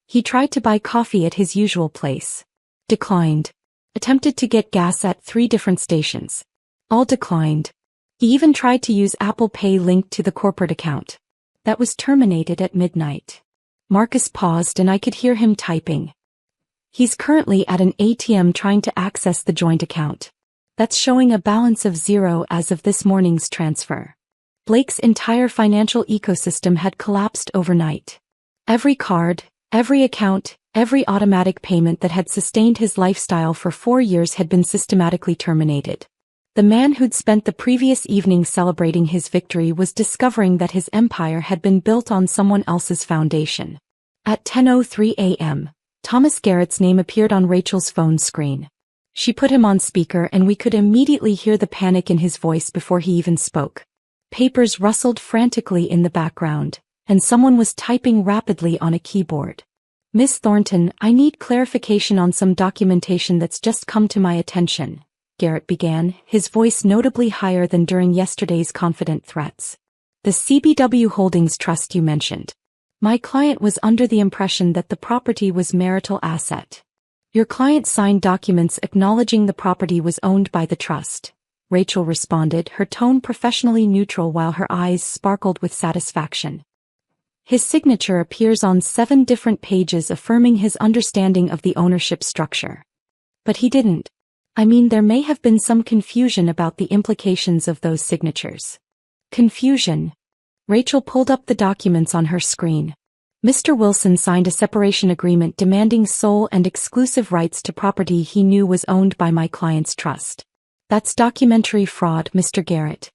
He tried to buy coffee at his usual place. Declined. Attempted to get gas at 3 different stations. All declined. He even tried to use Apple Pay linked to the corporate account. That was terminated at midnight. Marcus paused and I could hear him typing. He's currently at an ATM trying to access the joint account. That's showing a balance of 0 as of this morning's transfer. Blake's entire financial ecosystem had collapsed overnight. Every card, every account, every automatic payment that had sustained his lifestyle for 4 years had been systematically terminated. The man who'd spent the previous evening celebrating his victory was discovering that his empire had been built on someone else's foundation. At 10:03 a.m., Thomas Garrett's name appeared on Rachel's phone screen. She put him on speaker and we could immediately hear the panic in his voice before he even spoke. Papers rustled frantically in the background, and someone was typing rapidly on a keyboard. "Miss Thornton, I need clarification on some documentation that's just come to my attention," Garrett began, his voice notably higher than during yesterday's confident threats. "The CBW Holdings Trust you mentioned. My client was under the impression that the property was marital asset. Your client signed documents acknowledging the property was owned by the trust," Rachel responded, her tone professionally neutral while her eyes sparkled with satisfaction. "His signature appears on 7 different pages affirming his understanding of the ownership structure. But he didn't. I mean, there may have been some confusion about the implications of those signatures." Confusion? Rachel pulled up the documents on her screen. Mr. Wilson signed a separation agreement demanding sole and exclusive rights to property he knew was owned by my client's trust. That's documentary fraud, Mr. Garrett.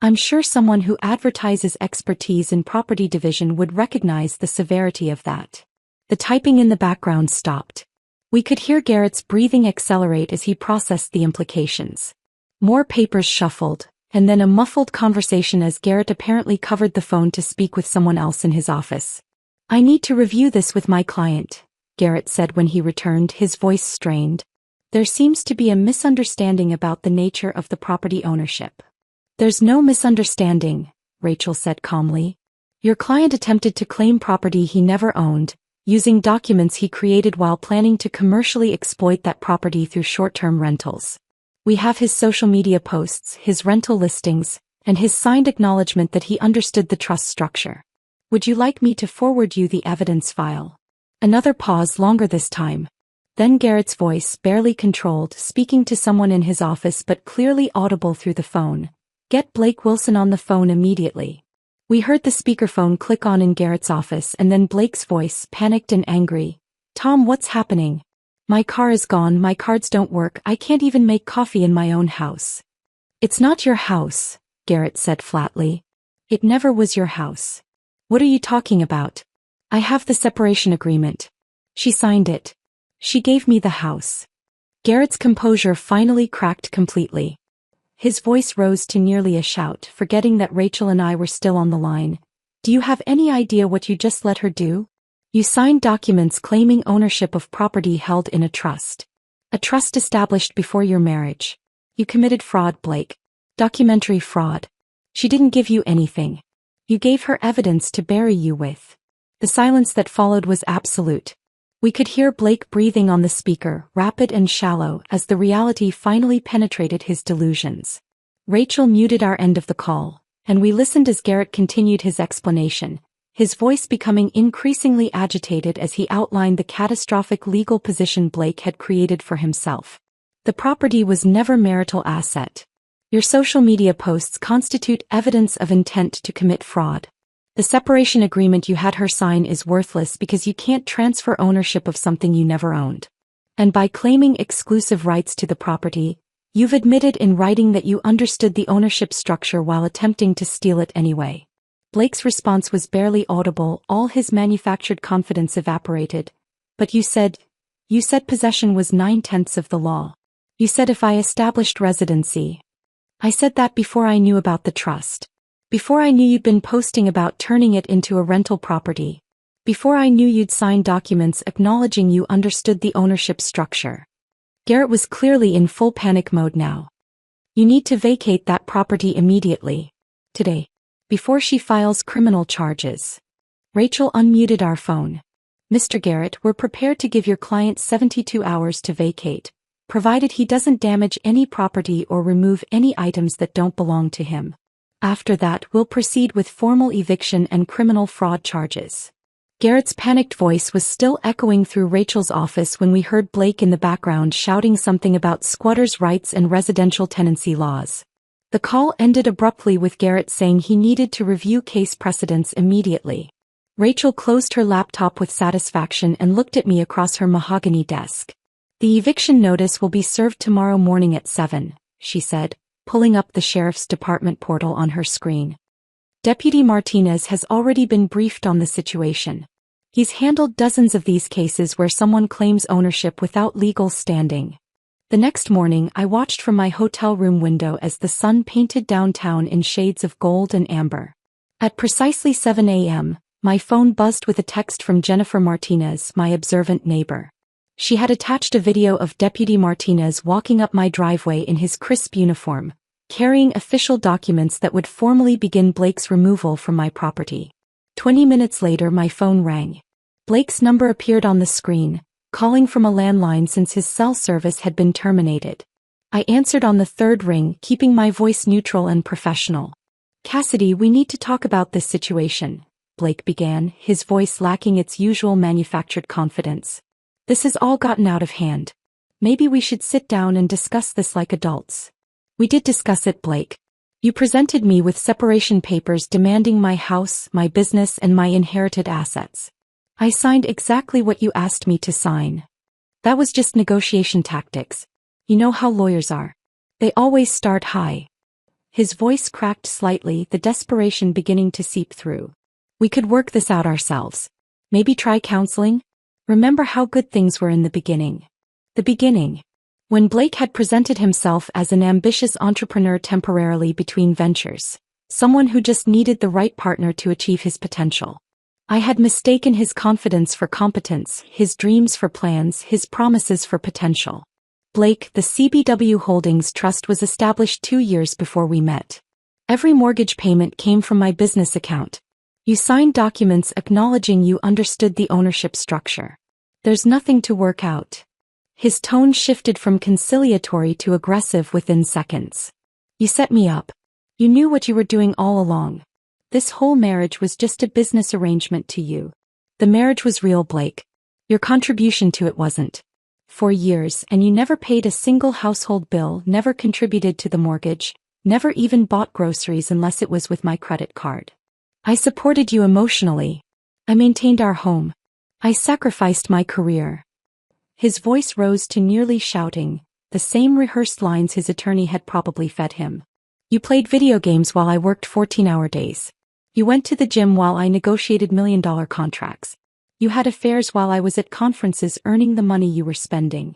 I'm sure someone who advertises expertise in property division would recognize the severity of that. The typing in the background stopped. We could hear Garrett's breathing accelerate as he processed the implications. More papers shuffled, and then a muffled conversation as Garrett apparently covered the phone to speak with someone else in his office. "I need to review this with my client," Garrett said when he returned, his voice strained. "There seems to be a misunderstanding about the nature of the property ownership." "There's no misunderstanding," Rachel said calmly. "Your client attempted to claim property he never owned, using documents he created while planning to commercially exploit that property through short-term rentals. We have his social media posts, his rental listings, and his signed acknowledgement that he understood the trust structure. Would you like me to forward you the evidence file?" Another pause, longer this time. Then Garrett's voice, barely controlled, speaking to someone in his office but clearly audible through the phone. "Get Blake Wilson on the phone immediately." We heard the speakerphone click on in Garrett's office, and then Blake's voice, panicked and angry. "Tom, what's happening? My car is gone, my cards don't work, I can't even make coffee in my own house." "It's not your house," Garrett said flatly. "It never was your house." "What are you talking about?" "I have the separation agreement. She signed it. She gave me the house." Garrett's composure finally cracked completely. His voice rose to nearly a shout, forgetting that Rachel and I were still on the line. "Do you have any idea what you just let her do? You signed documents claiming ownership of property held in a trust. A trust established before your marriage. You committed fraud, Blake. Documentary fraud. She didn't give you anything. You gave her evidence to bury you with." The silence that followed was absolute. We could hear Blake breathing on the speaker, rapid and shallow, as the reality finally penetrated his delusions. Rachel muted our end of the call, and we listened as Garrett continued his explanation, his voice becoming increasingly agitated as he outlined the catastrophic legal position Blake had created for himself. "The property was never marital asset. Your social media posts constitute evidence of intent to commit fraud. The separation agreement you had her sign is worthless because you can't transfer ownership of something you never owned. And by claiming exclusive rights to the property, you've admitted in writing that you understood the ownership structure while attempting to steal it anyway." Blake's response was barely audible, all his manufactured confidence evaporated. "But you said possession was 9/10 of the law. You said if I established residency." "I said that before I knew about the trust. Before I knew you'd been posting about turning it into a rental property. Before I knew you'd signed documents acknowledging you understood the ownership structure." Garrett was clearly in full panic mode now. "You need to vacate that property immediately. Today. Before she files criminal charges." Rachel unmuted our phone. "Mr. Garrett, we're prepared to give your client 72 hours to vacate, provided he doesn't damage any property or remove any items that don't belong to him. After that, we'll proceed with formal eviction and criminal fraud charges." Garrett's panicked voice was still echoing through Rachel's office when we heard Blake in the background shouting something about squatters' rights and residential tenancy laws. The call ended abruptly with Garrett saying he needed to review case precedents immediately. Rachel closed her laptop with satisfaction and looked at me across her mahogany desk. "The eviction notice will be served tomorrow morning at 7, she said, pulling up the sheriff's department portal on her screen. "Deputy Martinez has already been briefed on the situation. He's handled dozens of these cases where someone claims ownership without legal standing." The next morning, I watched from my hotel room window as the sun painted downtown in shades of gold and amber. At precisely 7 a.m., my phone buzzed with a text from Jennifer Martinez, my observant neighbor. She had attached a video of Deputy Martinez walking up my driveway in his crisp uniform, carrying official documents that would formally begin Blake's removal from my property. 20 minutes later, my phone rang. Blake's number appeared on the screen, calling from a landline since his cell service had been terminated. I answered on the third ring, keeping my voice neutral and professional. "Cassidy, we need to talk about this situation," Blake began, his voice lacking its usual manufactured confidence. "This has all gotten out of hand. Maybe we should sit down and discuss this like adults." "We did discuss it, Blake. You presented me with separation papers demanding my house, my business, and my inherited assets. I signed exactly what you asked me to sign. That was just negotiation tactics. You know how lawyers are. They always start high. His voice cracked slightly, the desperation beginning to seep through. We could work this out ourselves. Maybe try counseling? Remember how good things were in the beginning. The beginning. When Blake had presented himself as an ambitious entrepreneur temporarily between ventures. Someone who just needed the right partner to achieve his potential. I had mistaken his confidence for competence, his dreams for plans, his promises for potential. Blake, the CBW Holdings Trust was established 2 years before we met. Every mortgage payment came from my business account. You signed documents acknowledging you understood the ownership structure. There's nothing to work out. His tone shifted from conciliatory to aggressive within seconds. You set me up. You knew what you were doing all along. This whole marriage was just a business arrangement to you. The marriage was real, Blake. Your contribution to it wasn't. For years, and you never paid a single household bill, never contributed to the mortgage, never even bought groceries unless it was with my credit card. I supported you emotionally. I maintained our home. I sacrificed my career. His voice rose to nearly shouting, the same rehearsed lines his attorney had probably fed him. You played video games while I worked 14-hour days. You went to the gym while I negotiated million-dollar contracts. You had affairs while I was at conferences earning the money you were spending.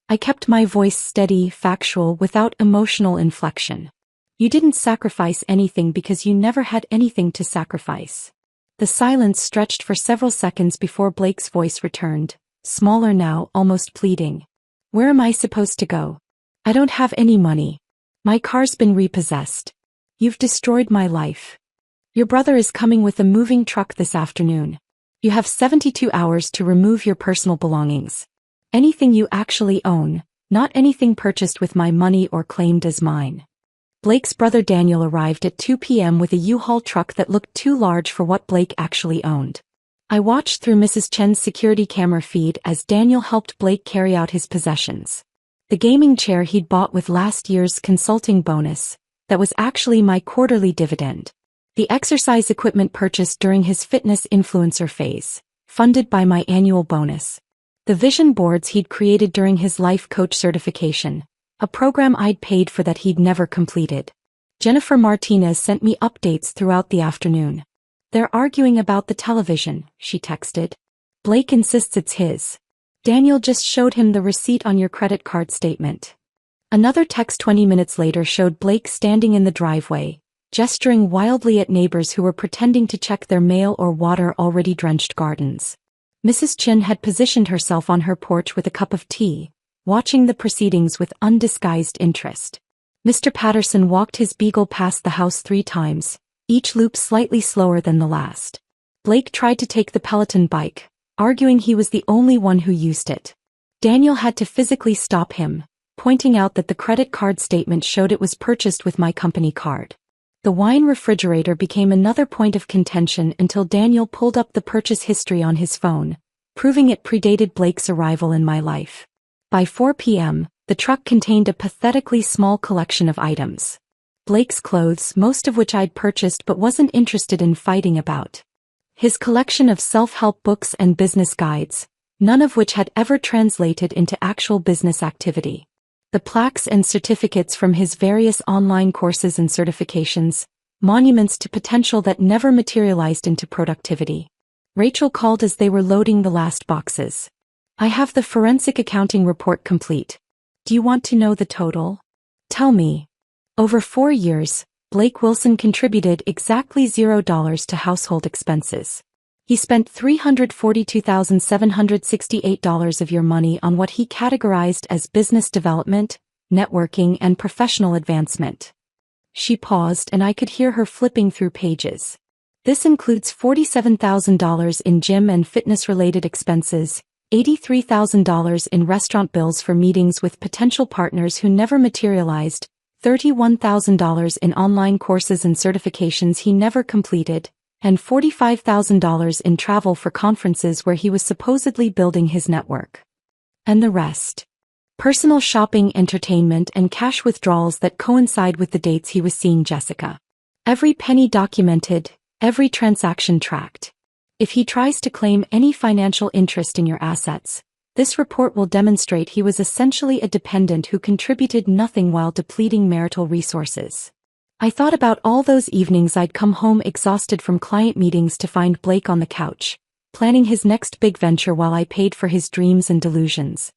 I kept my voice steady, factual, without emotional inflection. You didn't sacrifice anything because you never had anything to sacrifice. The silence stretched for several seconds before Blake's voice returned, smaller now, almost pleading. Where am I supposed to go? I don't have any money. My car's been repossessed. You've destroyed my life. Your brother is coming with a moving truck this afternoon. You have 72 hours to remove your personal belongings. Anything you actually own, not anything purchased with my money or claimed as mine. Blake's brother Daniel arrived at 2 p.m. with a U-Haul truck that looked too large for what Blake actually owned. I watched through Mrs. Chen's security camera feed as Daniel helped Blake carry out his possessions. The gaming chair he'd bought with last year's consulting bonus, that was actually my quarterly dividend. The exercise equipment purchased during his fitness influencer phase, funded by my annual bonus. The vision boards he'd created during his life coach certification, a program I'd paid for that he'd never completed. Jennifer Martinez sent me updates throughout the afternoon. They're arguing about the television, she texted. Blake insists it's his. Daniel just showed him the receipt on your credit card statement. Another text 20 minutes later showed Blake standing in the driveway, gesturing wildly at neighbors who were pretending to check their mail or water already drenched gardens. Mrs. Chen had positioned herself on her porch with a cup of tea, watching the proceedings with undisguised interest. Mr. Patterson walked his beagle past the house 3 times, each loop slightly slower than the last. Blake tried to take the Peloton bike, arguing he was the only one who used it. Daniel had to physically stop him, pointing out that the credit card statement showed it was purchased with my company card. The wine refrigerator became another point of contention until Daniel pulled up the purchase history on his phone, proving it predated Blake's arrival in my life. By 4 p.m., the truck contained a pathetically small collection of items. Blake's clothes, most of which I'd purchased but wasn't interested in fighting about. His collection of self-help books and business guides, none of which had ever translated into actual business activity. The plaques and certificates from his various online courses and certifications, monuments to potential that never materialized into productivity. Rachel called as they were loading the last boxes. I have the forensic accounting report complete. Do you want to know the total? Tell me. Over 4 years, Blake Wilson contributed exactly $0 to household expenses. He spent $342,768 of your money on what he categorized as business development, networking, and professional advancement. She paused and I could hear her flipping through pages. This includes $47,000 in gym and fitness-related expenses, $83,000 in restaurant bills for meetings with potential partners who never materialized, $31,000 in online courses and certifications he never completed, and $45,000 in travel for conferences where he was supposedly building his network. And the rest. Personal shopping, entertainment, and cash withdrawals that coincide with the dates he was seeing Jessica. Every penny documented, every transaction tracked. If he tries to claim any financial interest in your assets, this report will demonstrate he was essentially a dependent who contributed nothing while depleting marital resources. I thought about all those evenings I'd come home exhausted from client meetings to find Blake on the couch, planning his next big venture while I paid for his dreams and delusions.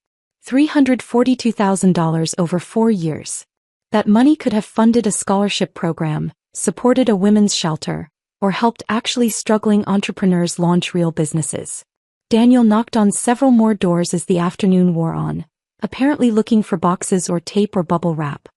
$342,000 over 4 years. That money could have funded a scholarship program, supported a women's shelter, or helped actually struggling entrepreneurs launch real businesses. Daniel knocked on several more doors as the afternoon wore on, apparently looking for boxes or tape or bubble wrap.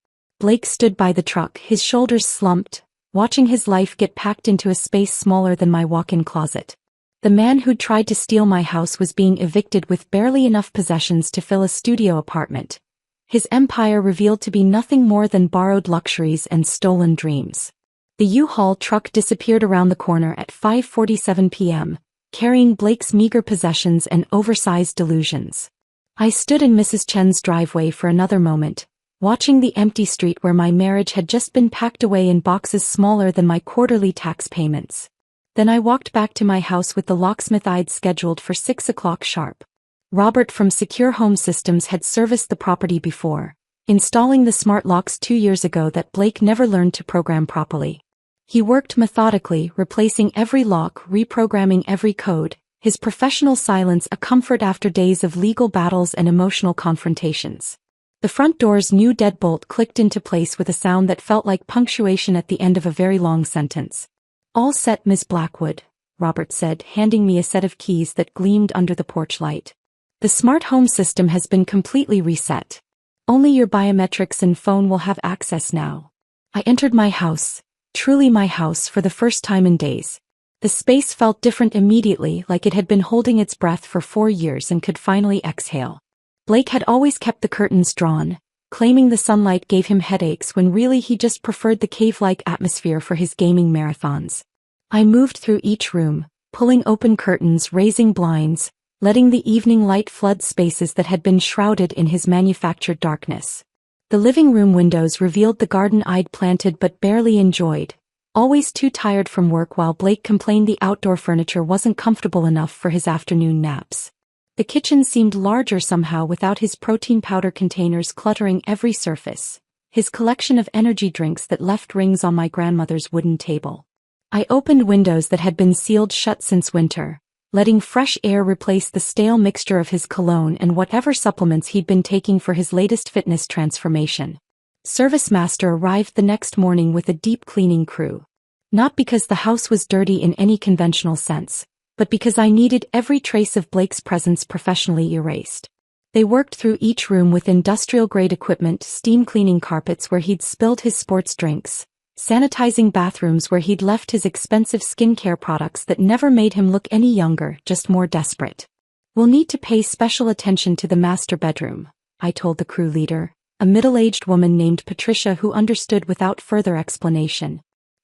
Blake stood by the truck, his shoulders slumped, watching his life get packed into a space smaller than my walk-in closet. The man who'd tried to steal my house was being evicted with barely enough possessions to fill a studio apartment. His empire revealed to be nothing more than borrowed luxuries and stolen dreams. The U-Haul truck disappeared around the corner at 5:47 p.m., carrying Blake's meager possessions and oversized delusions. I stood in Mrs. Chen's driveway for another moment, watching the empty street where my marriage had just been packed away in boxes smaller than my quarterly tax payments. Then I walked back to my house with the locksmith I'd scheduled for 6 o'clock sharp. Robert from Secure Home Systems had serviced the property before, installing the smart locks 2 years ago that Blake never learned to program properly. He worked methodically, replacing every lock, reprogramming every code, his professional silence a comfort after days of legal battles and emotional confrontations. The front door's new deadbolt clicked into place with a sound that felt like punctuation at the end of a very long sentence. "All set, Miss Blackwood," Robert said, handing me a set of keys that gleamed under the porch light. "The smart home system has been completely reset. Only your biometrics and phone will have access now." I entered my house, truly my house, for the first time in days. The space felt different immediately, like it had been holding its breath for 4 years and could finally exhale. Blake had always kept the curtains drawn, claiming the sunlight gave him headaches when really he just preferred the cave-like atmosphere for his gaming marathons. I moved through each room, pulling open curtains, raising blinds, letting the evening light flood spaces that had been shrouded in his manufactured darkness. The living room windows revealed the garden I'd planted but barely enjoyed, always too tired from work, while Blake complained the outdoor furniture wasn't comfortable enough for his afternoon naps. The kitchen seemed larger somehow without his protein powder containers cluttering every surface, his collection of energy drinks that left rings on my grandmother's wooden table. I opened windows that had been sealed shut since winter, letting fresh air replace the stale mixture of his cologne and whatever supplements he'd been taking for his latest fitness transformation. ServiceMaster arrived the next morning with a deep cleaning crew. Not because the house was dirty in any conventional sense, but because I needed every trace of Blake's presence professionally erased. They worked through each room with industrial-grade equipment, steam cleaning carpets where he'd spilled his sports drinks, sanitizing bathrooms where he'd left his expensive skincare products that never made him look any younger, just more desperate. "We'll need to pay special attention to the master bedroom," I told the crew leader, a middle-aged woman named Patricia who understood without further explanation.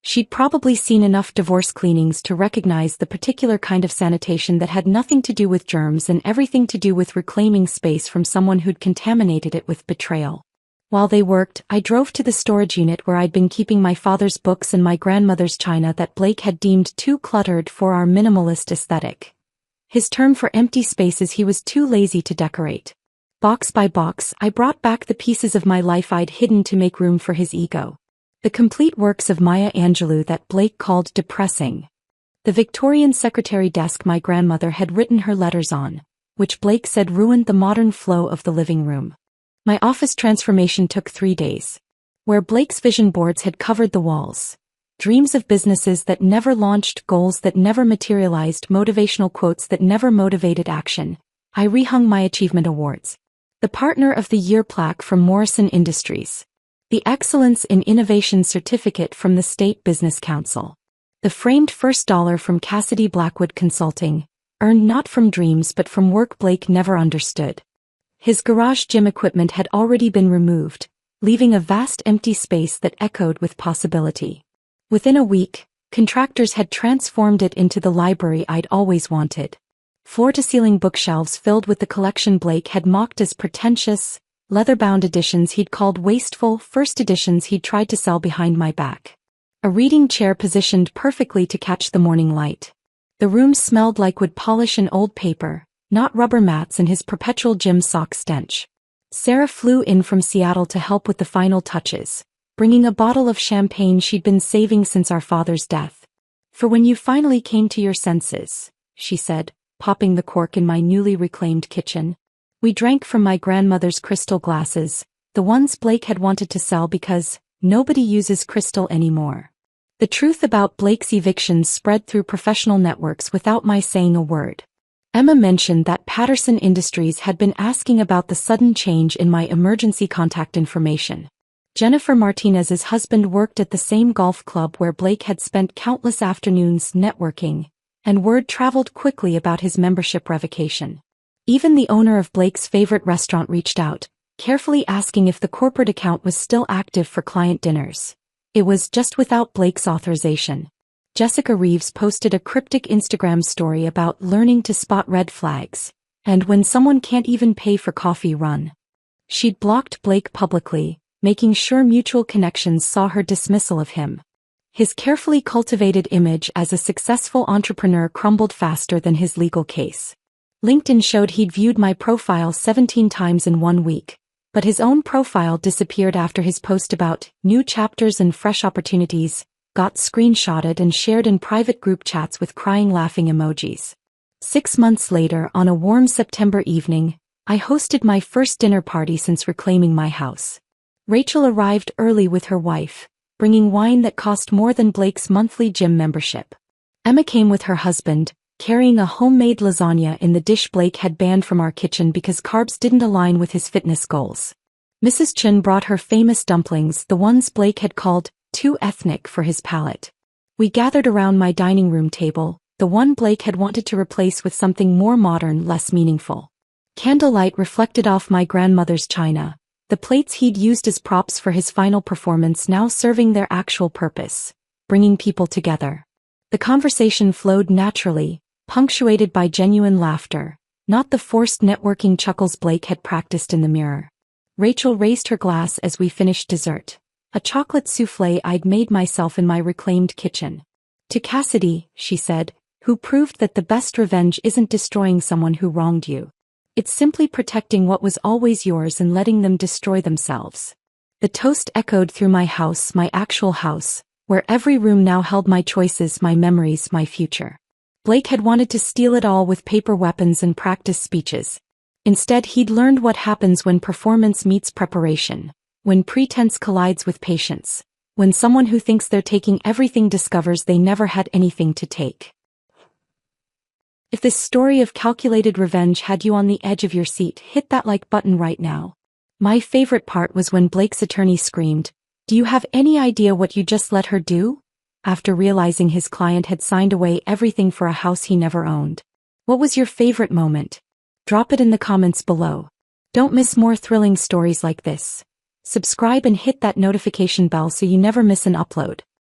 She'd probably seen enough divorce cleanings to recognize the particular kind of sanitation that had nothing to do with germs and everything to do with reclaiming space from someone who'd contaminated it with betrayal. While they worked, I drove to the storage unit where I'd been keeping my father's books and my grandmother's china that Blake had deemed too cluttered for our minimalist aesthetic. His term for empty spaces he was too lazy to decorate. Box by box, I brought back the pieces of my life I'd hidden to make room for his ego. The complete works of Maya Angelou that Blake called depressing. The Victorian secretary desk my grandmother had written her letters on, which Blake said ruined the modern flow of the living room. My office transformation took 3 days. Where Blake's vision boards had covered the walls. Dreams of businesses that never launched, goals that never materialized, motivational quotes that never motivated action. I rehung my achievement awards. The Partner of the Year plaque from Morrison Industries. The Excellence in Innovation certificate from the State Business Council. The framed first dollar from Cassidy Blackwood Consulting, earned not from dreams but from work Blake never understood. His garage gym equipment had already been removed, leaving a vast empty space that echoed with possibility. Within a week, contractors had transformed it into the library I'd always wanted. Floor-to-ceiling bookshelves filled with the collection Blake had mocked as pretentious, leather-bound editions he'd called wasteful, first editions he'd tried to sell behind my back. A reading chair positioned perfectly to catch the morning light. The room smelled like wood polish and old paper, not rubber mats and his perpetual gym sock stench. Sarah flew in from Seattle to help with the final touches, bringing a bottle of champagne she'd been saving since our father's death. "For when you finally came to your senses," she said, popping the cork in my newly reclaimed kitchen. We drank from my grandmother's crystal glasses, the ones Blake had wanted to sell because nobody uses crystal anymore. The truth about Blake's evictions spread through professional networks without my saying a word. Emma mentioned that Patterson Industries had been asking about the sudden change in my emergency contact information. Jennifer Martinez's husband worked at the same golf club where Blake had spent countless afternoons networking, and word traveled quickly about his membership revocation. Even the owner of Blake's favorite restaurant reached out, carefully asking if the corporate account was still active for client dinners. It was just without Blake's authorization. Jessica Reeves posted a cryptic Instagram story about learning to spot red flags, and when someone can't even pay for coffee run. She'd blocked Blake publicly, making sure mutual connections saw her dismissal of him. His carefully cultivated image as a successful entrepreneur crumbled faster than his legal case. LinkedIn showed he'd viewed my profile 17 times in 1 week, but his own profile disappeared after his post about new chapters and fresh opportunities got screenshotted and shared in private group chats with crying laughing emojis. 6 months later, on a warm September evening, I hosted my first dinner party since reclaiming my house. Rachel arrived early with her wife, bringing wine that cost more than Blake's monthly gym membership. Emma came with her husband, carrying a homemade lasagna in the dish Blake had banned from our kitchen because carbs didn't align with his fitness goals. Mrs. Chun brought her famous dumplings, the ones Blake had called too ethnic for his palate. We gathered around my dining room table, the one Blake had wanted to replace with something more modern, less meaningful. Candlelight reflected off my grandmother's china, the plates he'd used as props for his final performance now serving their actual purpose, bringing people together. The conversation flowed naturally, punctuated by genuine laughter, not the forced networking chuckles Blake had practiced in the mirror. Rachel raised her glass as we finished dessert, a chocolate souffle I'd made myself in my reclaimed kitchen. "To Cassidy," she said, "who proved that the best revenge isn't destroying someone who wronged you. It's simply protecting what was always yours and letting them destroy themselves." The toast echoed through my house, my actual house, where every room now held my choices, my memories, my future. Blake had wanted to steal it all with paper weapons and practice speeches. Instead, he'd learned what happens when performance meets preparation, when pretense collides with patience, when someone who thinks they're taking everything discovers they never had anything to take. If this story of calculated revenge had you on the edge of your seat, hit that like button right now. My favorite part was when Blake's attorney screamed, "Do you have any idea what you just let her do?" after realizing his client had signed away everything for a house he never owned. What was your favorite moment? Drop it in the comments below. Don't miss more thrilling stories like this. Subscribe and hit that notification bell so you never miss an upload.